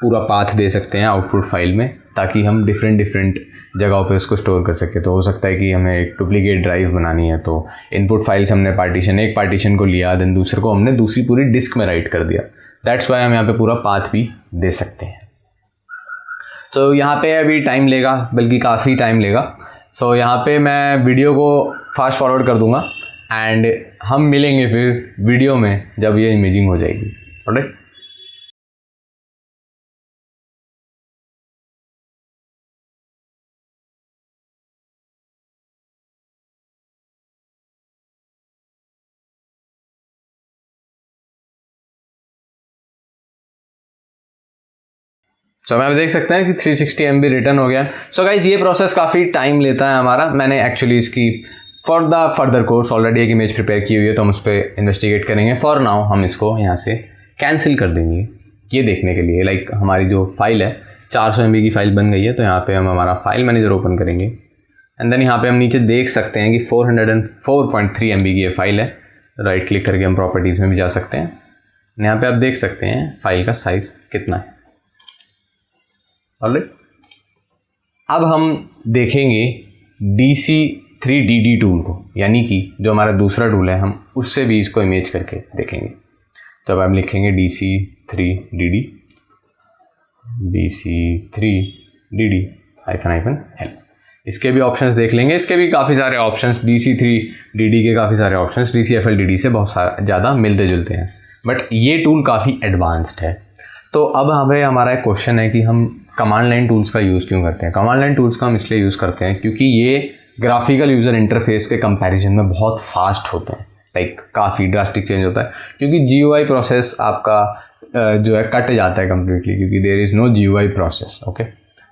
पूरा पाथ दे सकते हैं आउटपुट फाइल में, ताकि हम डिफरेंट जगहों पे उसको स्टोर कर सकें। तो हो सकता है कि हमें एक डुप्लीकेट ड्राइव बनानी है, तो इनपुट फाइल से हमने एक पार्टीशन को लिया, देन दूसरे को हमने दूसरी पूरी डिस्क में राइट कर दिया। दैट्स वाई हम यहाँ पे पूरा पाथ भी दे सकते हैं। तो यहाँ पे अभी टाइम लेगा, बल्कि काफ़ी टाइम लेगा। सो यहाँ पे मैं वीडियो को फास्ट फॉरवर्ड कर दूँगा, एंड हम मिलेंगे फिर वीडियो में जब ये इमेजिंग हो जाएगी। ऑलराइट, सो मैं देख सकते हैं कि 360 MB रिटर्न हो गया। सो गाइज ये प्रोसेस काफ़ी टाइम लेता है हमारा। मैंने एक्चुअली इसकी for the further course already एक इमेज प्रिपेयर की हुई है, तो हम उस पर इन्वेस्टिगेट करेंगे। फॉर नाउ हम इसको यहाँ से कैंसिल कर देंगे ये देखने के लिए। लाइक हमारी जो फाइल है 400 MB की फ़ाइल बन गई है। तो यहाँ पे हम हमारा फाइल मैनेजर ओपन करेंगे, एंड देन यहाँ पे हम नीचे देख सकते हैं कि 404.3 MB की ये फाइल है। राइट क्लिक करके हम प्रॉपर्टीज़ में भी जा सकते हैं। यहाँ पे आप देख सकते हैं फाइल का साइज़ कितना है। ऑलराइट, अब हम देखेंगे DC3DD टूल को, यानी कि जो हमारा दूसरा टूल है हम उससे भी इसको इमेज करके देखेंगे। तो अब हम लिखेंगे DC3DD -help। इसके भी ऑप्शंस देख लेंगे। इसके भी काफ़ी सारे ऑप्शंस, DC3DD के काफ़ी सारे ऑप्शंस DCFLDD से बहुत ज़्यादा मिलते जुलते हैं, बट ये टूल काफ़ी एडवांस्ड है। तो अब हमें हमारा एक क्वेश्चन है कि हम कमांड लाइन टूल्स का यूज़ क्यों करते हैं। कमांड लाइन टूल्स का हम इसलिए यूज़ करते हैं क्योंकि ये ग्राफिकल यूज़र इंटरफेस के कंपैरिजन में बहुत फास्ट होते हैं। लाइक काफ़ी ड्रास्टिक चेंज होता है, क्योंकि GUI प्रोसेस आपका जो है कट जाता है कम्प्लीटली, क्योंकि there is no GUI process. Okay,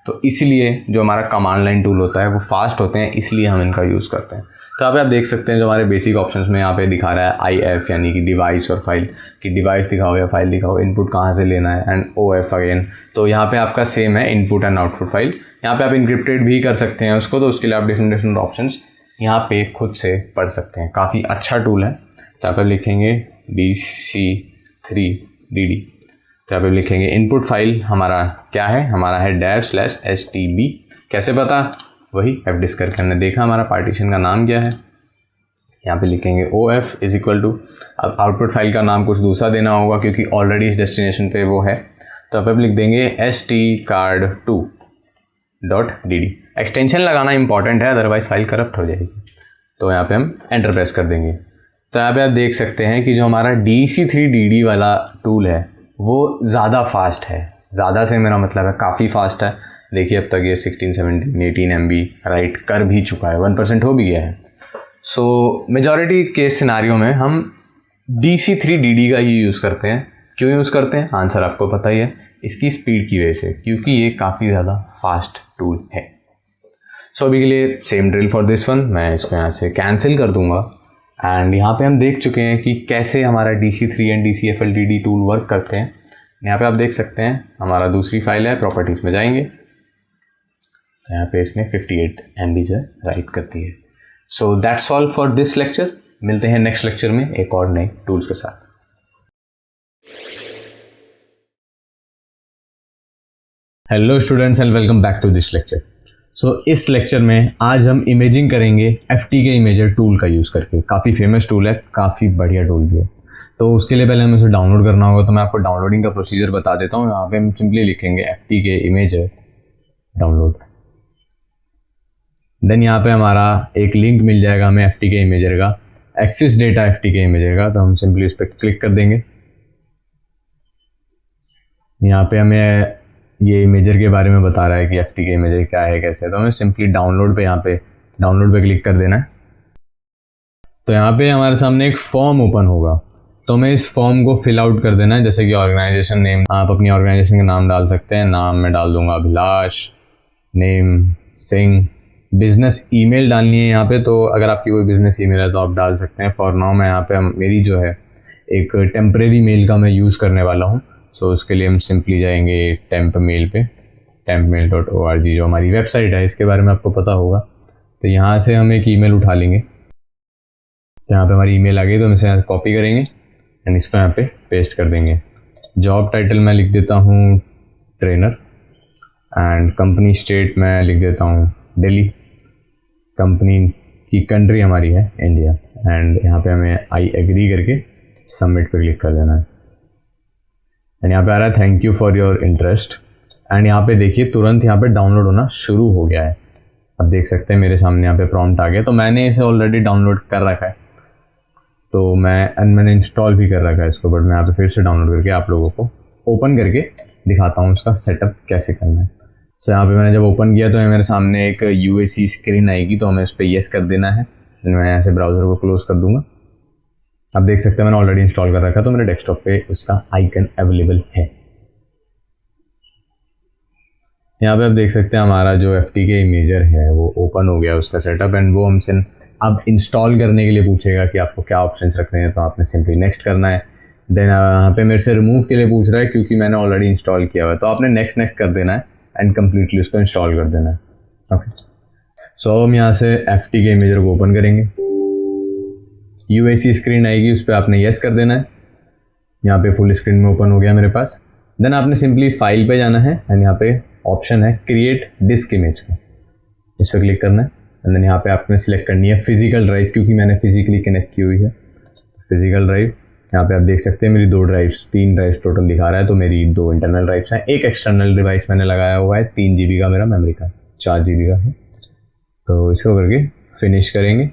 तो इसलिए जो हमारा कमांड लाइन टूल होता है वो फास्ट होते हैं, इसलिए हम इनका यूज़ करते हैं। तो यहाँ पे आप देख सकते हैं जो हमारे बेसिक ऑप्शंस में यहाँ पे दिखा रहा है IF, यानी कि डिवाइस और फाइल, कि डिवाइस दिखाओ या फाइल दिखाओ, इनपुट कहाँ से लेना है, एंड OF अगेन। तो यहाँ पे आपका सेम है, इनपुट एंड आउटपुट फाइल। यहाँ पे आप इंक्रिप्टेड भी कर सकते हैं उसको, तो उसके लिए आप डिफरेंट ऑप्शंस यहाँ पे खुद से पढ़ सकते हैं। काफ़ी अच्छा टूल है। तो यहाँ पे लिखेंगे DC3DD। तो यहाँ पे लिखेंगे इनपुट फाइल हमारा क्या है, हमारा है /stb। कैसे पता, वही fdisk करके हमने देखा हमारा पार्टीशन का नाम क्या है। यहाँ पे लिखेंगे OF इज इक्वल टू, अब आउटपुट फाइल का नाम कुछ दूसरा देना होगा क्योंकि ऑलरेडी इस डेस्टिनेशन पे वो है। तो अब लिख देंगे stcard2.dd। एक्सटेंशन लगाना इंपॉर्टेंट है, अदरवाइज फाइल करप्ट हो जाएगी। तो यहाँ पे हम एंटर प्रेस कर देंगे। तो यहाँ पे आप देख सकते हैं कि जो हमारा DC3DD वाला टूल है वो ज़्यादा फास्ट है। ज़्यादा से मेरा मतलब है काफ़ी फास्ट है। देखिए अब तक ये 16, 17, 18 MB राइट कर भी चुका है, 1% हो भी गया है। सो मेजॉरिटी के सिनारियों में हम DC3DD का ही यूज़ करते हैं। क्यों यूज़ करते हैं, आंसर आपको पता ही है, इसकी स्पीड की वजह से, क्योंकि ये काफ़ी ज़्यादा फास्ट टूल है। सो अभी के लिए same drill for this one, मैं इसको यहाँ से कैंसिल कर दूँगा। एंड यहाँ पे हम देख चुके हैं कि कैसे हमारा DC3 and DCFLDD tool work करते हैं। यहाँ पे आप देख सकते हैं हमारा दूसरी फाइल है, प्रॉपर्टीज़ में जाएंगे, यहाँ पे इसने 58 MB जो है राइट करती है। सो that's all for this lecture. मिलते हैं नेक्स्ट लेक्चर में एक और नए टूल्स के साथ। Hello students and welcome back to this lecture. So इस लेक्चर में आज हम इमेजिंग करेंगे FTK इमेजर टूल का यूज़ करके। काफ़ी फेमस टूल है, काफ़ी बढ़िया टूल भी है। तो उसके लिए पहले हमें उसे डाउनलोड करना होगा, तो मैं आपको डाउनलोडिंग का प्रोसीजर बता देता हूँ। यहाँ पे हम सिंपली लिखेंगे FTK इमेजर डाउनलोड। देन यहाँ पे हमारा एक लिंक मिल जाएगा हमें FTK इमेजर का, एक्सेस डेटा FTK इमेजर का। तो हम सिंपली उस पर क्लिक कर देंगे। यहाँ पे हमें ये इमेजर के बारे में बता रहा है कि FTK इमेजर क्या है, कैसे। तो हमें सिंपली डाउनलोड पे, यहाँ पे डाउनलोड पे क्लिक कर देना है। तो यहाँ पे हमारे सामने एक फॉर्म ओपन होगा, तो हमें इस फॉर्म को फिल आउट कर देना है। जैसे कि ऑर्गेनाइजेशन नेम, आप अपनी ऑर्गेनाइजेशन का नाम डाल सकते हैं। नाम मैं डाल दूंगा Abhilash, name Singh. Business email डालनी है यहाँ पे, तो अगर आपकी कोई बिजनेस ईमेल है तो आप डाल सकते हैं। फॉर नाउ मैं यहाँ पे मेरी जो है एक टेम्परेरी मेल का मैं यूज़ करने वाला हूँ। सो उसके लिए हम सिंपली जाएंगे टेम्प मेल पे, tempmail.org जो हमारी वेबसाइट है, इसके बारे में आपको पता होगा। तो यहाँ से हम एक ईमेल उठा लेंगे। तो यहाँ पे हमारी ईमेल आ गई, तो हम इसे कॉपी करेंगे एंड इसको यहाँ पे पेस्ट कर देंगे। जॉब टाइटल मैं लिख देता हूँ ट्रेनर, एंड कंपनी स्टेट मैं लिख देता हूँ दिल्ली। कंपनी की कंट्री हमारी है इंडिया, एंड यहाँ पे हमें आई एग्री करके सबमिट पे क्लिक कर देना है। एंड यहाँ पे आ रहा है thank you for your interest. And यहाँ पे देखिए तुरंत यहाँ पे डाउनलोड होना शुरू हो गया है। अब देख सकते हैं मेरे सामने यहाँ पे प्रॉम्प्ट आ गया। तो मैंने इसे ऑलरेडी डाउनलोड कर रखा है, तो मैंने इंस्टॉल भी कर रखा है इसको, बट मैं यहाँ पे फिर से डाउनलोड करके आप लोगों को ओपन करके दिखाता हूँ उसका सेटअप कैसे करना है। सो यहाँ पे मैंने जब ओपन किया तो मेरे सामने एक UAC स्क्रीन आएगी, तो हमें उस पर येस कर देना है। मैं यहाँ से ब्राउज़र को क्लोज कर दूँगा। अब देख सकते हैं मैंने ऑलरेडी इंस्टॉल कर रखा है, तो मेरे डेस्कटॉप पे उसका आइकन अवेलेबल है। यहाँ पे आप देख सकते हैं हमारा जो FTK इमेजर है वो ओपन हो गया उसका सेटअप, एंड वो हमसे अब इंस्टॉल करने के लिए पूछेगा कि आपको क्या ऑप्शंस रखने हैं। तो आपने सिंपली नेक्स्ट करना है। देन यहाँ पे मेरे से रिमूव के लिए पूछ रहा है क्योंकि मैंने ऑलरेडी इंस्टॉल किया हुआ है, तो आपने नेक्स्ट कर देना है एंड कम्प्लीटली उसको इंस्टॉल कर देना है। ओके, सो हम यहाँ से FT के इमेजर को ओपन करेंगे। UAC स्क्रीन आएगी, उस पर आपने येस कर देना है। यहाँ पे फुल स्क्रीन में ओपन हो गया मेरे पास। देन आपने सिंपली फाइल पे जाना है एंड यहाँ पे ऑप्शन है क्रिएट डिस्क इमेज का, इस पर क्लिक करना है। एंड देन यहाँ पे आपने सिलेक्ट करनी है फिजिकल ड्राइव, क्योंकि मैंने फिजिकली कनेक्ट की हुई है फिजिकल ड्राइव। यहाँ पे आप देख सकते हैं मेरी 2 ड्राइव्स, 3 ड्राइव्स टोटल दिखा रहा है, तो मेरी 2 इंटरनल ड्राइव्स हैं, एक एक्सटर्नल डिवाइस मैंने लगाया हुआ है 3 GB का मेरा मेमोरी का, 4 GB का है। तो इसको करके फिनिश करेंगे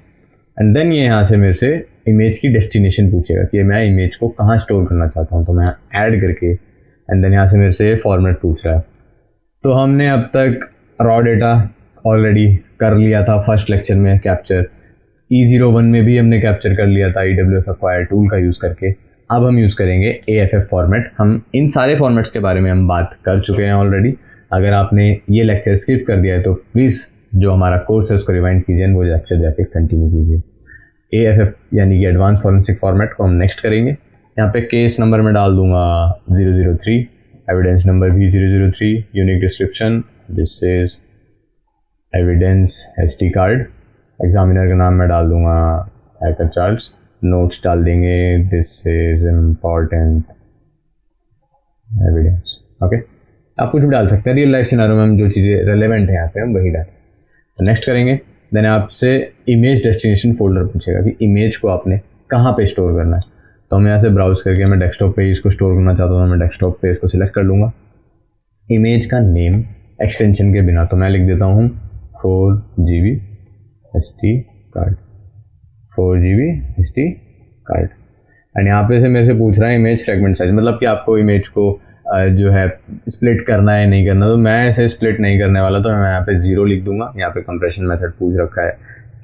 एंड देन ये यहाँ से मेरे से इमेज की डेस्टिनेशन पूछेगा कि मैं इमेज को कहाँ स्टोर करना चाहता हूँ, तो मैं ऐड करके एंड देन यहाँ से मेरे से फॉर्मेट पूछ रहा है। तो हमने अब तक रॉ डेटा ऑलरेडी कर लिया था फर्स्ट लेक्चर में कैप्चर, E01 में भी हमने कैप्चर कर लिया था EWF एक्वायर टूल का यूज़ करके। अब हम यूज़ करेंगे AFF फॉर्मेट। हम इन सारे फॉर्मेट्स के बारे में हम बात कर चुके हैं ऑलरेडी। अगर आपने ये लेक्चर स्किप कर दिया है तो प्लीज़ जो हमारा कोर्स है उसको रिवाइंड कीजिए, वो लेक्चर जाके कंटिन्यू कीजिए। AFF यानी कि एडवांस फॉरेंसिक फॉर्मेट को हम नेक्स्ट करेंगे। यहाँ पे केस नंबर में डाल दूंगा 003, एविडेंस नंबर भी 003, unique description this is evidence SD card, examiner का नाम मैं डाल दूंगा हैकर चार्ल्स, नोट्स डाल देंगे this is important evidence. Okay, आप कुछ भी डाल सकते हैं, रियल लाइफ सिनेरियो में हम जो चीज़ें रेलेवेंट है यहाँ पे हम वही डालें। तो नेक्स्ट करेंगे। देन आपसे इमेज डेस्टिनेशन फोल्डर पूछेगा कि इमेज को आपने कहाँ पे स्टोर करना है। तो हम यहाँ से ब्राउज करके मैं डेस्कटॉप पे इसको स्टोर करना चाहता हूँ, मैं डेस्कटॉप पे इसको सिलेक्ट कर लूँगा। इमेज का नेम एक्सटेंशन के बिना तो मैं लिख देता हूँ 4GB SD card, 4GB SD card. And यहाँ पे से मेरे से पूछ रहा है इमेज फ्रेगमेंट साइज, मतलब कि आपको इमेज को जो है स्प्लिट करना है नहीं करना। तो मैं ऐसे स्प्लिट नहीं करने वाला, तो मैं यहाँ पे 0 लिख दूंगा। यहाँ पे कंप्रेशन मेथड पूछ रखा है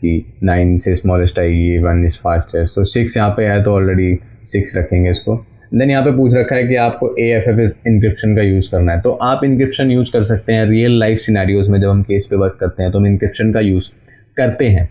कि 9 से स्मॉलेस्ट आएगी, 1 इज फास्टेस्ट, तो 6 यहाँ पे है तो ऑलरेडी 6 रखेंगे इसको। देन यहाँ पे पूछ रखा है कि आपको AFF इंक्रिप्शन का यूज़ करना है, तो आप इंक्रिप्शन यूज़ कर सकते हैं रियल लाइफ सिनेरियोज में। जब हम केस पे वर्क करते हैं तो हम इंक्रिप्शन का यूज़ करते हैं,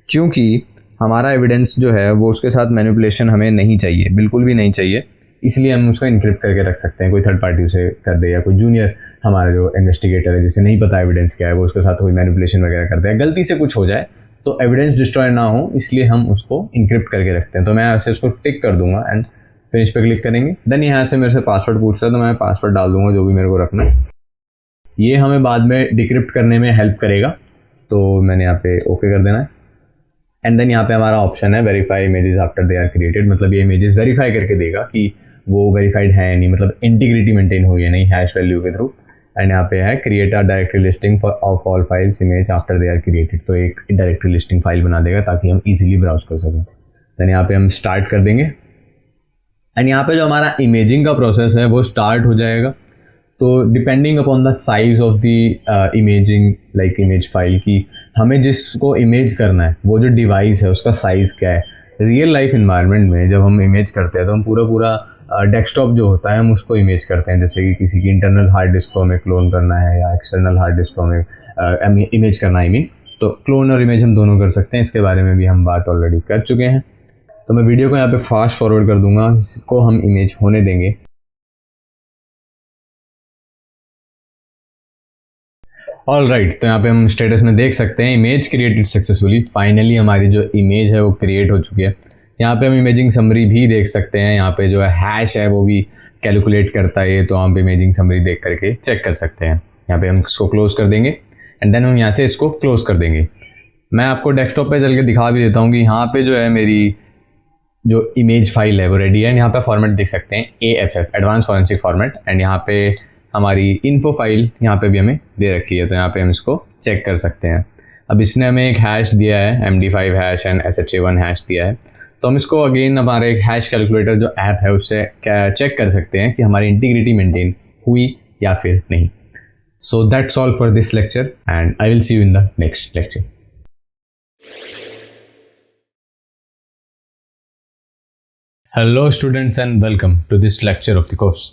क्योंकि हमारा एविडेंस जो है वो उसके साथ मैनिपुलेशन हमें नहीं चाहिए, बिल्कुल भी नहीं चाहिए, इसलिए हम उसको इनक्रिप्ट करके रख सकते हैं। कोई थर्ड पार्टी उसे कर दे या कोई जूनियर हमारा जो इन्वेस्टिगेटर है जिसे नहीं पता एविडेंस क्या है, वो उसके साथ कोई मैनिपुलेशन वगैरह करते हैं, गलती से कुछ हो जाए तो एविडेंस डिस्ट्रॉय ना हो, इसलिए हम उसको इनक्रिप्ट करके रखते हैं। तो मैं ऐसे उसको टिक कर दूंगा एंड फिनिश पे क्लिक करेंगे। देन यहाँ से मेरे से पासवर्ड पूछ रहा है, तो मैं पासवर्ड डाल दूंगा जो भी मेरे को रखना है। ये हमें बाद में डिक्रिप्ट करने में हेल्प करेगा, तो मैंने यहाँ पे ओके कर देना है। एंड देन यहाँ पे हमारा ऑप्शन है verify images after they are created, मतलब ये इमेजेस वेरीफाई करके देगा कि वो वेरीफाइड है नहीं, मतलब इंटीग्रिटी मेंटेन हुई है नहीं हैश वैल्यू के थ्रू। एंड यहाँ पे है create a directory listing of all files image after they are created, तो एक डायरेक्टरी लिस्टिंग फाइल बना देगा ताकि हम इजीली ब्राउज कर सकें। देन यहाँ पे हम स्टार्ट कर देंगे एंड यहाँ पे जो हमारा इमेजिंग का प्रोसेस है वो स्टार्ट हो जाएगा। तो depending upon the size of the imaging like image file की हमें जिसको इमेज करना है वो जो डिवाइस है उसका साइज़ क्या है। रियल लाइफ इन्वायरमेंट में जब हम इमेज करते हैं तो हम पूरा डेस्कटॉप जो होता है हम उसको इमेज करते हैं, जैसे कि किसी की इंटरनल हार्ड डिस्क को हमें क्लोन करना है या एक्सटर्नल हार्ड डिस्क को हमें इमेज करना है। तो क्लोन और इमेज हम दोनों कर सकते हैं, इसके बारे में भी हम बात ऑलरेडी कर चुके हैं। तो मैं वीडियो को यहाँ पे फास्ट फॉरवर्ड कर दूंगा, इसको हम इमेज होने देंगे। ऑल राइट, तो यहाँ पे हम स्टेटस में देख सकते हैं इमेज क्रिएटेड सक्सेसफुली। फाइनली हमारी जो इमेज है वो क्रिएट हो चुकी है। यहाँ पे हम इमेजिंग समरी भी देख सकते हैं, यहाँ पे जो है हैश है वो भी कैलकुलेट करता है, तो हम इमेजिंग समरी देख करके चेक कर सकते हैं। यहाँ पे हम इसको क्लोज कर देंगे एंड देन हम यहाँ से इसको क्लोज कर देंगे। मैं आपको डेस्कटॉप पे चल के दिखा भी देता हूँ कि यहाँ पे जो है मेरी जो इमेज फाइल है वो रेडी है। यहाँ पे फॉर्मेट देख सकते हैं AFF advance forensic format, and यहाँ पे हमारी इन्फो फाइल यहाँ पे भी हमें दे रखी है, तो यहाँ पे हम इसको चेक कर सकते हैं। अब इसने हमें एक हैश दिया है, MD5 hash and SHA1 hash दिया है, तो हम इसको अगेन हमारे एक हैश कैलकुलेटर जो ऐप है उससे चेक कर सकते हैं कि हमारी इंटीग्रिटी मेंटेन हुई या फिर नहीं। So that's all for this lecture and I will see you in the next lecture. Hello students and welcome to this lecture of the course.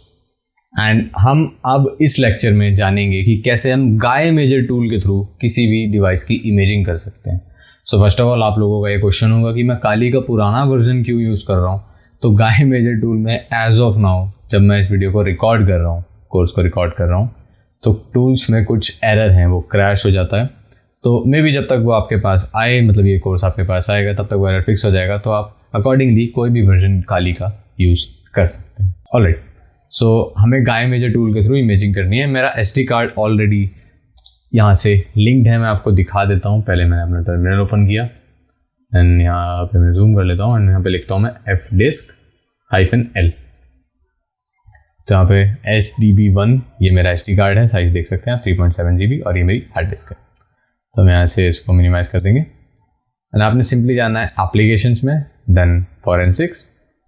And हम अब इस लेक्चर में जानेंगे कि कैसे हम गाय मेजर टूल के थ्रू किसी भी डिवाइस की इमेजिंग कर सकते हैं। सो फर्स्ट ऑफ ऑल आप लोगों का ये क्वेश्चन होगा कि मैं काली का पुराना वर्जन क्यों यूज़ कर रहा हूँ। तो गाय मेजर टूल में एज ऑफ नाउ जब मैं इस वीडियो को रिकॉर्ड कर रहा हूँ, कोर्स को रिकॉर्ड कर रहा हूँ, तो टूल्स में कुछ एरर हैं, वो क्रैश हो जाता है। तो मे भी जब तक वो आपके पास आए, मतलब ये कोर्स आपके पास आएगा, तब तक वो एरर फिक्स हो जाएगा, तो आप अकॉर्डिंगली कोई भी वर्जन खाली का यूज़ कर सकते हैं। ऑलराइट, सो हमें गाय मेजर टूल के थ्रू इमेजिंग करनी है। मेरा SD कार्ड ऑलरेडी यहाँ से लिंक्ड है, मैं आपको दिखा देता हूँ। पहले मैंने अपना टर्मिनल ओपन किया एंड यहाँ पे मैं जूम कर लेता हूँ एंड यहाँ पे लिखता हूँ मैं fdisk-L। तो यहाँ पे SDB1 ये मेरा SD कार्ड है, साइज देख सकते हैं आप 3.7 GB, और ये मेरी हार्ड डिस्क है। तो मैं यहाँ से इसको मिनिमाइज़ कर देंगे एंड आपने सिंपली जाना है एप्लीकेशंस में, देन फॉरेंसिक्स,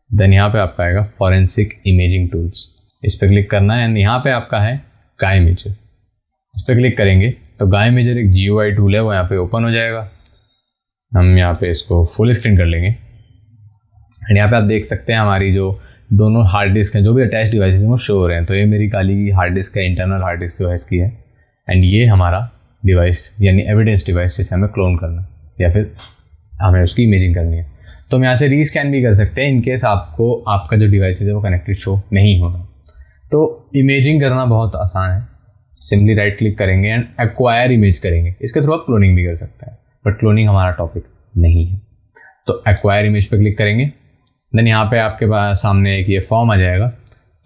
देन यहाँ पे आपका आएगा फॉरेंसिक इमेजिंग टूल्स, इस पर क्लिक करना है एंड यहाँ पे आपका है गाय मेजर। इस पर क्लिक करेंगे तो गाय मेजर एक GUI टूल है, वो यहाँ पे ओपन हो जाएगा। हम यहाँ पे इसको फुल स्क्रीन कर लेंगे एंड यहाँ पे आप देख सकते हैं हमारी जो दोनों हार्ड डिस्क हैं, जो भी अटैच डिवाइसेस हैं वो शो हो रहे हैं। तो ये मेरी काली की हार्ड डिस्क है, इंटरनल हार्ड डिस्क जो है इसकी है, एंड ये हमारा डिवाइस यानी एविडेंस डिवाइस जिसे हमें क्लोन करना या फिर हमें उसकी इमेजिंग करनी है। तो हम यहाँ से रीस्कैन भी कर सकते हैं इनकेस आपको आपका जो डिवाइस है वो कनेक्टेड शो नहीं हो रहा। तो इमेजिंग करना बहुत आसान है, सिंपली राइट क्लिक करेंगे एंड एक्वायर इमेज करेंगे। इसके थ्रू आप क्लोनिंग भी कर सकते हैं, बट क्लोनिंग हमारा टॉपिक नहीं है। तो एक्वायर इमेज पे क्लिक करेंगे, देन यहाँ पे आपके पास सामने एक ये फॉर्म आ जाएगा।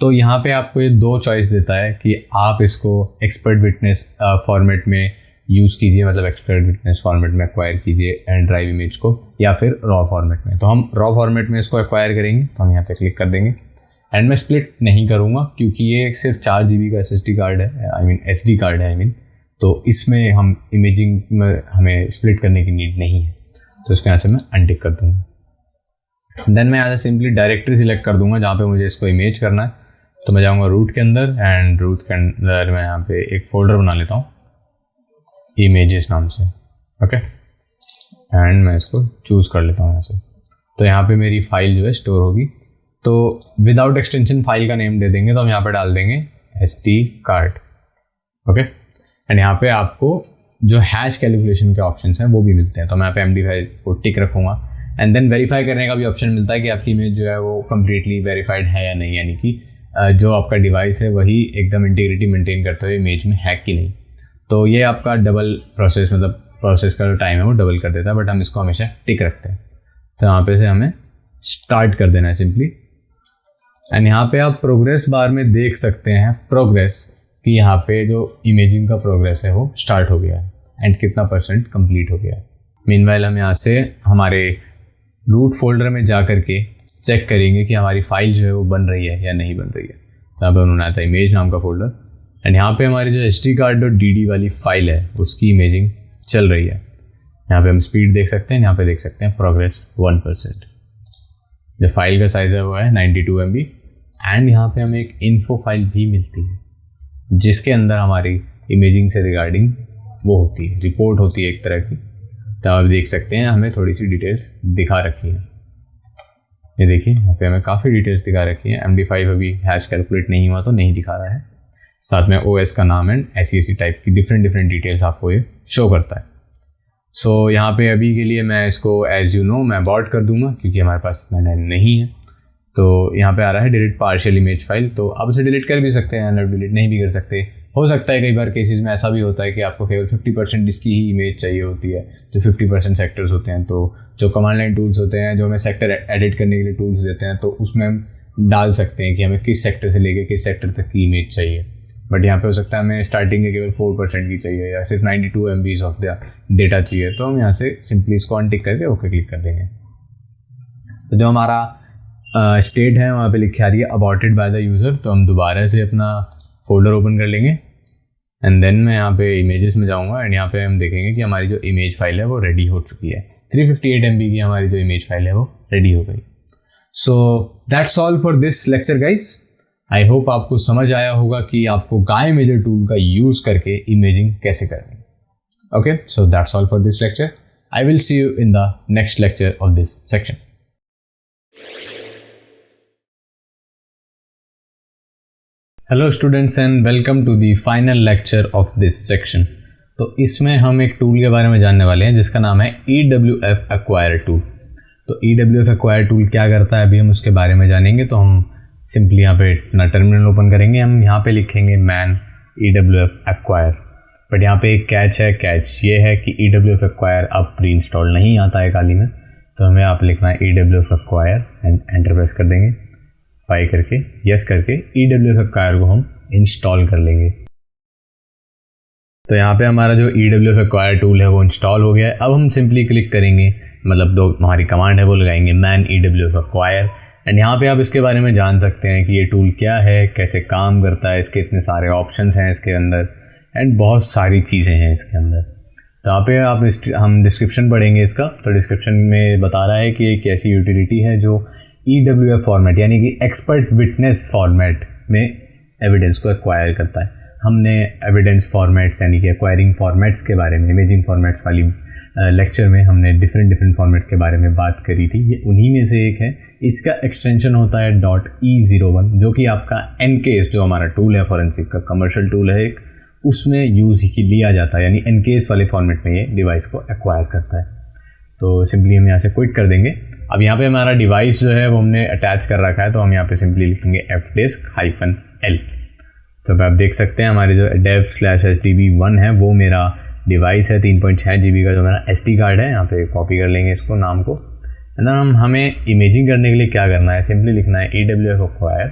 तो यहाँ पे आपको ये 2 चॉइस देता है कि आप इसको एक्सपर्ट विटनेस फॉर्मेट में यूज़ कीजिए, मतलब एक्सपर्ट विटनेस फॉर्मेट में एक्वायर कीजिए एंड ड्राइव इमेज को, या फिर रॉ फॉर्मेट में। तो हम रॉ फॉर्मेट में इसको एक्वायर करेंगे, तो हम यहाँ पे क्लिक कर देंगे एंड मैं स्प्लिट नहीं करूँगा क्योंकि ये सिर्फ 4 GB का SSD कार्ड है, SD कार्ड है तो इसमें हम इमेजिंग में हमें स्प्लिट करने की नीड नहीं है। तो इसको यहाँ से मैं अनटिक कर दूँगा। देन मैं यहाँ से सिंपली डायरेक्टरी सिलेक्ट कर दूँगा जहाँ पे मुझे इसको इमेज करना है। तो मैं जाऊँगा रूट के अंदर एंड रूट के अंदर मैं यहाँ पे एक फ़ोल्डर बना लेता हूँ इमेजेस नाम से, ओके, एंड मैं इसको चूज़ कर लेता हूँ यहाँ से। तो यहाँ पे मेरी फाइल जो है स्टोर होगी। तो विदाउट एक्सटेंशन फाइल का नेम दे देंगे, तो हम यहाँ पे डाल देंगे SD कार्ड, ओके। एंड यहाँ पे आपको जो हैश कैलकुलेशन के ऑप्शंस हैं वो भी मिलते हैं। तो मैं यहाँ पे MD5 को टिक रखूँगा एंड देन वेरीफाई करने का भी ऑप्शन मिलता है कि आपकी इमेज जो है वो कम्प्लीटली वेरीफाइड है या नहीं, यानी कि जो आपका डिवाइस है वही एकदम इंटीग्रिटी मेंटेन करते हुए इमेज में है कि नहीं। तो ये आपका डबल प्रोसेस, मतलब प्रोसेस का जो टाइम है वो डबल कर देता है, बट हम इसको हमेशा टिक रखते हैं। तो यहाँ पे से हमें स्टार्ट कर देना है सिंपली, एंड यहाँ पे आप प्रोग्रेस बार में देख सकते हैं प्रोग्रेस कि यहाँ पे जो इमेजिंग का प्रोग्रेस है वो स्टार्ट हो गया है एंड कितना % कंप्लीट हो गया है। मीनवाइल हम यहाँ से हमारे रूट फोल्डर में जा करके चेक करेंगे कि हमारी फाइल जो है वो बन रही है या नहीं बन रही है। तो यहाँ पे उन्होंने आता है इमेज नाम का फोल्डर एंड यहाँ पे हमारी जो SD-card.dd वाली फाइल है उसकी इमेजिंग चल रही है। यहाँ पे हम स्पीड देख सकते हैं, यहाँ पे देख सकते हैं प्रोग्रेस 1%। जो फाइल का साइज़ है वो है 92 MB एंड यहाँ पे हमें एक इन्फो फाइल भी मिलती है जिसके अंदर हमारी इमेजिंग से रिगार्डिंग वो होती है, रिपोर्ट होती है एक तरह की। तो आप देख सकते हैं हमें थोड़ी सी डिटेल्स दिखा रखी है। ये देखिए यहाँ पे हमें काफ़ी डिटेल्स दिखा रखी है। MD5 अभी हैश कैलकुलेट नहीं हुआ तो नहीं दिखा रहा है, साथ में OS का नाम एंड SEC टाइप की डिफरेंट डिटेल्स आपको ये शो करता है। सो यहाँ पे अभी के लिए मैं इसको एज यू नो मैं अबॉर्ट कर दूंगा क्योंकि हमारे पास इतना टाइम नहीं है। तो यहाँ पे आ रहा है डिलीट पार्शियल इमेज फाइल, तो आप उसे डिलीट कर भी सकते हैं और डिलीट नहीं भी कर सकते। हो सकता है कई बार केसेस में ऐसा भी होता है कि आपको केवल 50% इसकी ही इमेज चाहिए होती है, जो 50% सेक्टर्स होते हैं। तो जो कमांड लाइन टूल्स होते हैं जो हमें सेक्टर एडिट करने के लिए टूल्स देते हैं, तो उसमें हम डाल सकते हैं कि हमें किस सेक्टर से लेके किस सेक्टर तक की इमेज चाहिए। बट यहाँ पे हो सकता है हमें स्टार्टिंग के केवल 4% की चाहिए या सिर्फ 92 MB ऑफ द डेटा चाहिए, तो हम यहाँ से सिंपली इसको अनटिक करके ओके क्लिक कर देंगे। तो जो हमारा स्टेट है वहाँ पे लिखी आ रही है अबॉर्टेड बाय द यूज़र, तो हम दोबारा से अपना फोल्डर ओपन कर लेंगे एंड देन मैं यहाँ पे इमेजेस में जाऊँगा एंड यहाँ पे हम देखेंगे कि हमारी जो इमेज फाइल है वो रेडी हो चुकी है। 358 MB की हमारी जो इमेज फाइल है वो रेडी हो गई। So that's all for this lecture guys. I hope आपको समझ आया होगा कि आपको गाय मेजर टूल का यूज़ करके इमेजिंग कैसे करनी है। Okay, so that's all for this lecture. I will see you in the next lecture of this section. Hello students and welcome to the final lecture of this section. तो इसमें हम एक tool के बारे में जानने वाले हैं जिसका नाम है EWF Acquire टूल। तो EWF Acquire टूल क्या करता है अभी हम उसके बारे में जानेंगे। तो हम सिंपली यहाँ पे अपना टर्मिनल ओपन करेंगे, हम यहाँ पे लिखेंगे man EWF Acquire बट यहाँ पे एक कैच है। कैच ये है कि EWF एक्वायर अब प्री इंस्टॉल नहीं आता है काली में, तो हमें आप लिखना है EWF acquire and enter press कर देंगे। बाय करके यस करके EWF एक्वायर को हम इंस्टॉल कर लेंगे। तो यहाँ पे हमारा जो EWF एक्वायर टूल है वो इंस्टॉल हो गया है। अब हम सिंपली क्लिक करेंगे, मतलब जो हमारी कमांड है वो लगाएंगे मैन EWF एक्वायर, एंड यहाँ पे आप इसके बारे में जान सकते हैं कि ये टूल क्या है, कैसे काम करता है, इसके इतने सारे ऑप्शंस हैं इसके अंदर, एंड बहुत सारी चीज़ें हैं इसके अंदर। तो यहाँ पे आप हम डिस्क्रिप्शन पढ़ेंगे इसका। तो डिस्क्रिप्शन में बता रहा है कि एक ऐसी यूटिलिटी है जो EWF फॉर्मेट यानी कि एक्सपर्ट विटनेस फॉर्मेट में एविडेंस को एक्वायर करता है। हमने एविडेंस फॉर्मेट्स यानी कि एक्वायरिंग फॉर्मेट्स के बारे में, इमेजिंग फॉर्मेट्स वाली लेक्चर में हमने डिफरेंट फॉर्मेट्स के बारे में बात करी थी। ये उन्हीं में से एक है। इसका एक्सटेंशन होता है .e01, जो कि आपका एनकेस जो हमारा टूल है फॉरेंसिक का कमर्शियल टूल है एक, उसमें यूज़ लिया जाता है, यानी एनकेस वाले फॉर्मेट में ये डिवाइस को एक्वायर करता है। तो सिंपली हम यहाँ से क्विट कर देंगे। अब यहाँ पे हमारा डिवाइस जो है वो हमने अटैच कर रखा है, तो हम यहाँ पे सिंपली लिखेंगे fdisk-l। तो अब आप देख सकते हैं हमारे जो dev/hdb1 है वो मेरा डिवाइस है 3.6 GB का, जो मेरा SD कार्ड है। यहाँ पे कॉपी कर लेंगे इसको नाम को। हमें इमेजिंग करने के लिए क्या करना है, सिंपली लिखना है EWF एक्वायर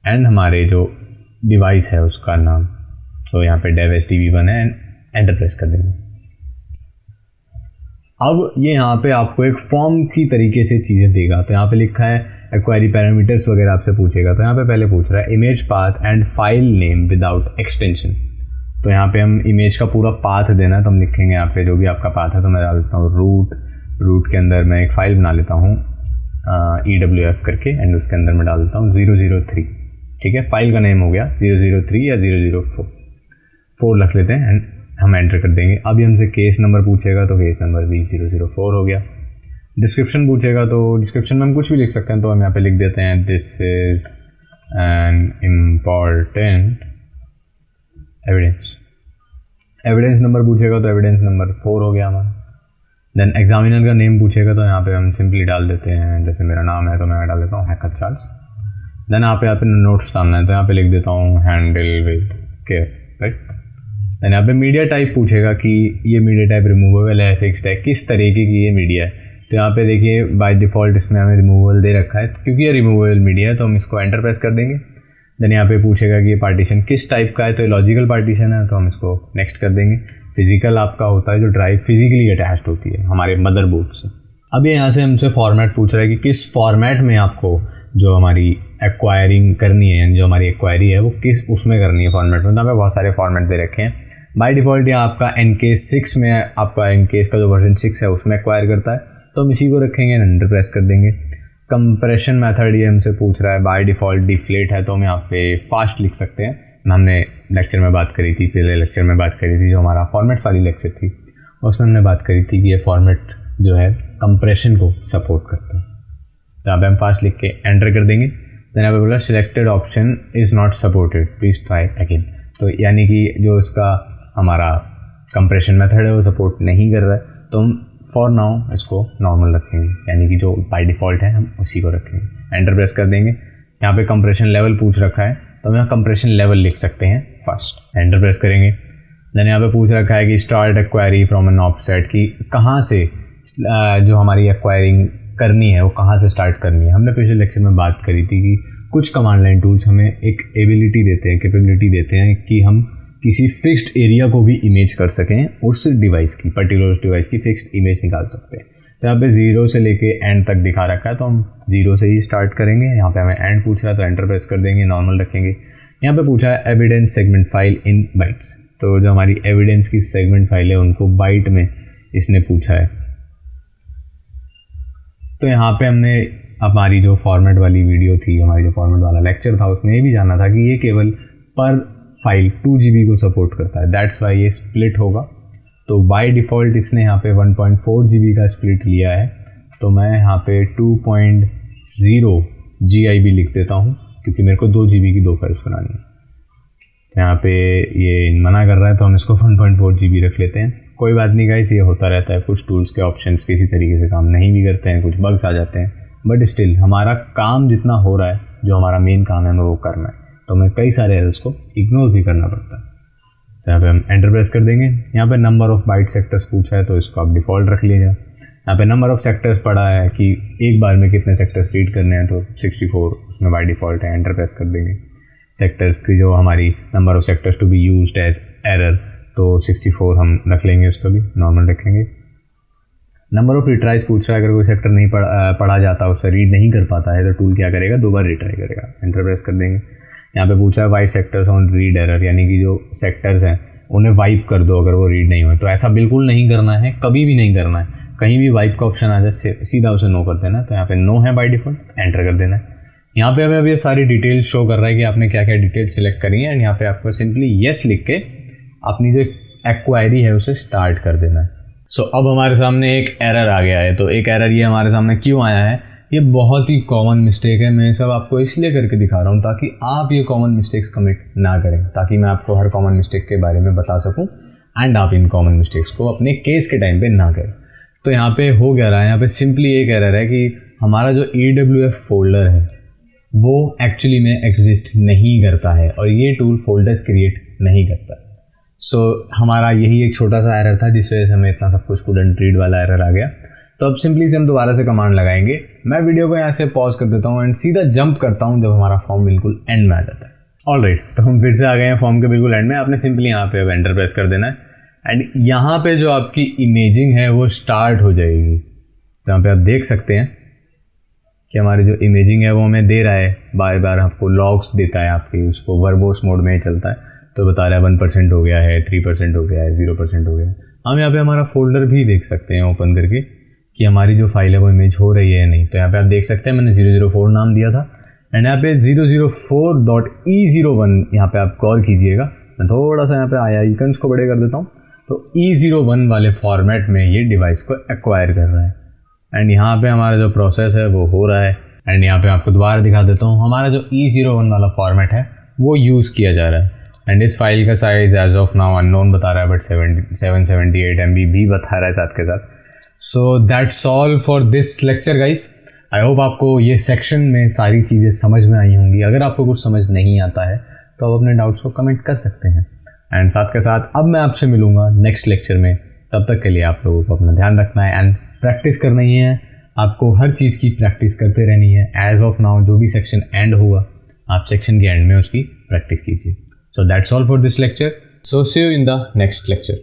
एंड हमारे जो डिवाइस है उसका नाम। तो यहाँ पे dev/hdb1 है एंड एंटर प्रेस कर देंगे। अब ये यहाँ पे आपको एक फॉर्म की तरीके से चीज़ें देगा। तो यहाँ पे लिखा है एक्वायरी पैरामीटर्स वगैरह आपसे पूछेगा। तो यहाँ पे पहले पूछ रहा है image path and file name without extension. तो यहाँ पे हम इमेज का पूरा पाथ देना है, तो हम लिखेंगे यहाँ पे जो भी आपका पाथ है। तो मैं डाल देता हूँ रूट के अंदर मैं एक फ़ाइल बना लेता हूँ EWF करके, एंड उसके अंदर मैं डाल देता हूँ 003। ठीक है, फाइल का नेम हो गया 003 या 004 रख लेते हैं एंड हम एंटर कर देंगे। अभी हमसे केस नंबर पूछेगा तो केस नंबर भी 004 हो गया। डिस्क्रिप्शन पूछेगा तो डिस्क्रिप्शन में हम कुछ भी लिख सकते हैं, तो हम यहाँ पे लिख देते हैं this is an important evidence. Evidence number पूछेगा तो एविडेंस नंबर 4 हो गया हमारा। देन एग्जामिनर का नेम पूछेगा तो यहाँ पे हम सिंपली डाल देते हैं, जैसे मेरा नाम है तो मैं डाल देता हूँ हैकर चार्ल्स। देन यहाँ पे नोट्स डालना है, तो यहाँ पे लिख देता हूँ handle with care, right. Then यहाँ पे मीडिया टाइप पूछेगा कि ये मीडिया टाइप रिमूवेबल है, फिक्स्ड है, किस तरीके की ये मीडिया है। तो यहाँ पे देखिए बाय डिफ़ॉल्ट इसमें हमें रिमूवेबल दे रखा है, क्योंकि ये रिमूवेबल मीडिया है तो हम इसको एंटर प्रेस कर देंगे। देन यहाँ पे पूछेगा कि ये पार्टीशन किस टाइप का है, तो लॉजिकल पार्टीशन है तो हम इसको नेक्स्ट कर देंगे। फिजिकल आपका होता है जो ड्राइव फिजिकली अटैच्ड होती है हमारे मदरबोर्ड से। अब ये यहाँ से हमसे फॉर्मेट पूछ रहा है कि किस फॉर्मेट में आपको जो हमारी एक्वायरिंग करनी है, यानी जो हमारी एक्वायरी है वो किस उसमें करनी है फॉर्मेट में। तो हमें बहुत सारे फॉर्मेट दे रखे हैं। बाय डिफ़ॉल्ट यहाँ आपका एनकेस 6 में, आपका एनकेस का जो वर्जन 6 है उसमें एक्वायर करता है, तो हम इसी को रखेंगे, एंटर प्रेस कर देंगे। कंप्रेशन मेथड ये हमसे पूछ रहा है, बाय डिफ़ॉल्ट डिफ्लेट है तो हम यहाँ पे फास्ट लिख सकते हैं। हमने लेक्चर में बात करी थी, पहले लेक्चर में बात करी थी जो हमारा फॉर्मेट्स वाली लेक्चर थी, उसमें हमने बात करी थी कि ये फॉर्मेट जो है कंप्रेशन को सपोर्ट करता है। तो यहाँ पे हम फास्ट लिख के एंटर कर देंगे। देन यहाँ पे बोला selected option is not supported, please try again. तो यानी कि जो इसका हमारा कंप्रेशन मेथड है वो सपोर्ट नहीं कर रहा है, तो हम फॉर नाउ इसको नॉर्मल रखेंगे, यानी कि जो बाय डिफ़ॉल्ट है हम उसी को रखेंगे। एंटर प्रेस कर देंगे। यहाँ पे कंप्रेशन लेवल पूछ रखा है, तो हम यहाँ कंप्रेशन लेवल लिख सकते हैं फर्स्ट। एंटर प्रेस करेंगे। देन यहाँ पे पूछ रखा है कि start acquiry from an offset, की कहाँ से जो हमारी एक्वायरिंग करनी है वो कहाँ से स्टार्ट करनी है। हमने पिछले लेक्चर में बात करी थी कि कुछ कमांड लाइन टूल्स हमें एक एबिलिटी देते हैं, कैपेबिलिटी देते हैं कि हम किसी फिक्स्ड एरिया को भी इमेज कर सकें, उस डिवाइस की, पर्टिकुलर डिवाइस की फिक्स्ड इमेज निकाल सकते हैं। तो यहाँ पे 0 से लेके एंड तक दिखा रखा है, तो हम 0 से ही स्टार्ट करेंगे। यहाँ पे हमें एंड पूछ रहा है तो एंटर प्रेस कर देंगे, नॉर्मल रखेंगे। यहाँ पे पूछा है evidence segment file in bytes, तो जो हमारी एविडेंस की सेगमेंट फाइल है उनको बाइट में इसने पूछा है। तो यहाँ पे हमने हमारी जो फॉर्मेट वाली वीडियो थी, हमारी जो फॉर्मेट वाला लेक्चर था, उसमें ये भी जानना था कि ये केवल पर फाइल 2 GB को सपोर्ट करता है, दैट्स वाई ये स्प्लिट होगा। तो बाय डिफ़ॉल्ट इसने यहाँ पे 1.4 GB का स्प्लिट लिया है, तो मैं यहाँ पे 2.0 GB लिख देता हूँ, क्योंकि मेरे को 2 GB की 2 फाइल्स बनानी है। यहाँ पे ये मना कर रहा है तो हम इसको 1.4 GB रख लेते हैं। कोई बात नहीं गाइस, ये होता रहता है, कुछ टूल्स के ऑप्शंस किसी तरीके से काम नहीं भी करते हैं, कुछ बग्स आ जाते हैं, बट स्टिल हमारा काम जितना हो रहा है, जो हमारा मेन काम है हमें वो करना है, तो हमें कई सारे एरर्स को इग्नोर भी करना पड़ता है। तो यहाँ पे हम एंटर प्रेस कर देंगे। यहाँ पे नंबर ऑफ बाइट सेक्टर्स पूछा है तो इसको आप डिफ़ॉल्ट रख लीजिए। यहाँ पे नंबर ऑफ सेक्टर्स पड़ा है कि एक बार में कितने सेक्टर्स रीड करने हैं, तो 64 उसमें बाय डिफ़ॉल्ट है, एंटर प्रेस कर देंगे। सेक्टर्स की जो हमारी number of sectors to be used as error, तो 64 हम रख लेंगे, उसको भी नॉर्मल रखेंगे। नंबर ऑफ रिट्राइज पूछ रहा है, अगर कोई सेक्टर नहीं पढ़ा जाता, उससे रीड नहीं कर पाता है, तो टूल क्या करेगा, 2 बार रिट्राई करेगा, एंटर प्रेस कर देंगे। यहाँ पे पूछा है wipe sectors on read error, यानी कि जो सेक्टर्स हैं उन्हें वाइप कर दो अगर वो रीड नहीं हुए। तो ऐसा बिल्कुल नहीं करना है, कभी भी नहीं करना है। कहीं भी वाइप का ऑप्शन आ जाए सीधा उसे नो कर देना। तो यहाँ पे नो है बाय डिफ़ॉल्ट, एंटर कर देना है। यहाँ पे हमें अब ये सारी डिटेल्स शो कर रहा है कि आपने क्या क्या डिटेल्स सिलेक्ट करी है, एंड यहाँ पे आपको सिंपली येस लिख के अपनी जो एक्वायरी है उसे स्टार्ट कर देना है। सो अब हमारे सामने एक एरर आ गया है। तो एक एरर ये हमारे सामने क्यों आया है, ये बहुत ही कॉमन मिस्टेक है। मैं सब आपको इसलिए करके दिखा रहा हूँ ताकि आप ये कॉमन मिस्टेक्स कमिट ना करें, ताकि मैं आपको हर कॉमन मिस्टेक के बारे में बता सकूँ एंड आप इन कॉमन मिस्टेक्स को अपने केस के टाइम पे ना करें। तो यहाँ पे हो क्या रहा है, यहाँ पे सिंपली एक एरर है कि हमारा जो EWF फोल्डर है वो एक्चुअली में एग्जिस्ट नहीं करता है और ये टूल फोल्डर्स क्रिएट नहीं करता। सो हमारा यही एक छोटा सा एरर था जिस वजह से हमें इतना सब कुछ स्टूडेंट रीड वाला एरर आ गया। तो अब सिंपली से हम दोबारा से कमांड लगाएंगे। मैं वीडियो को यहाँ से पॉज कर देता हूँ एंड सीधा जंप करता हूँ जब हमारा फॉर्म बिल्कुल एंड में आ जाता है। ऑलराइट, तो हम फिर से आ गए हैं फॉर्म के बिल्कुल एंड में। आपने सिंपली यहाँ पे अब एंटर प्रेस कर देना है एंड यहाँ पे जो आपकी इमेजिंग है वो स्टार्ट हो जाएगी। तो यहाँ पे आप देख सकते हैं कि हमारी जो इमेजिंग है वो हमें दे रहा है, बार बार आपको लॉग्स देता है आपके, उसको वर्बोस मोड में चलता है। तो बता रहा है 1% हो गया है, 3% हो गया है, 0% हो गया है। हम यहाँ पे हमारा फोल्डर भी देख सकते हैं ओपन करके कि हमारी जो फाइल है वो इमेज हो रही है या नहीं। तो यहाँ पे आप देख सकते हैं मैंने 004 नाम दिया था एंड यहाँ पे 004.e01 यहाँ पे आप गौर कीजिएगा। मैं थोड़ा सा यहाँ पे आइकन्स को बड़े कर देता हूँ। तो E01 वाले फॉर्मेट में ये डिवाइस को एक्वायर कर रहा है एंड यहाँ पे हमारा जो प्रोसेस है वो हो रहा है। एंड यहाँ पे आपको दोबारा दिखा देता हूँ, हमारा जो E01 वाला फॉर्मेट है वो यूज़ किया जा रहा है एंड इस फाइल का size as of now unknown बता रहा है, बट 778 MB भी बता रहा है साथ के साथ। सो that's all for this lecture guys. I hope आपको ये सेक्शन में सारी चीज़ें समझ में आई होंगी। अगर आपको कुछ समझ नहीं आता है तो आप अपने डाउट्स को कमेंट कर सकते हैं एंड साथ के साथ अब मैं आपसे मिलूँगा नेक्स्ट लेक्चर में। तब तक के लिए आप लोगों को अपना ध्यान रखना है एंड प्रैक्टिस करना ही है। आपको हर चीज़ की प्रैक्टिस करते रहनी है। एज ऑफ नाउ जो भी सेक्शन एंड हुआ आप सेक्शन के एंड में उसकी प्रैक्टिस कीजिए। So that's all for this lecture. So see you in the next lecture.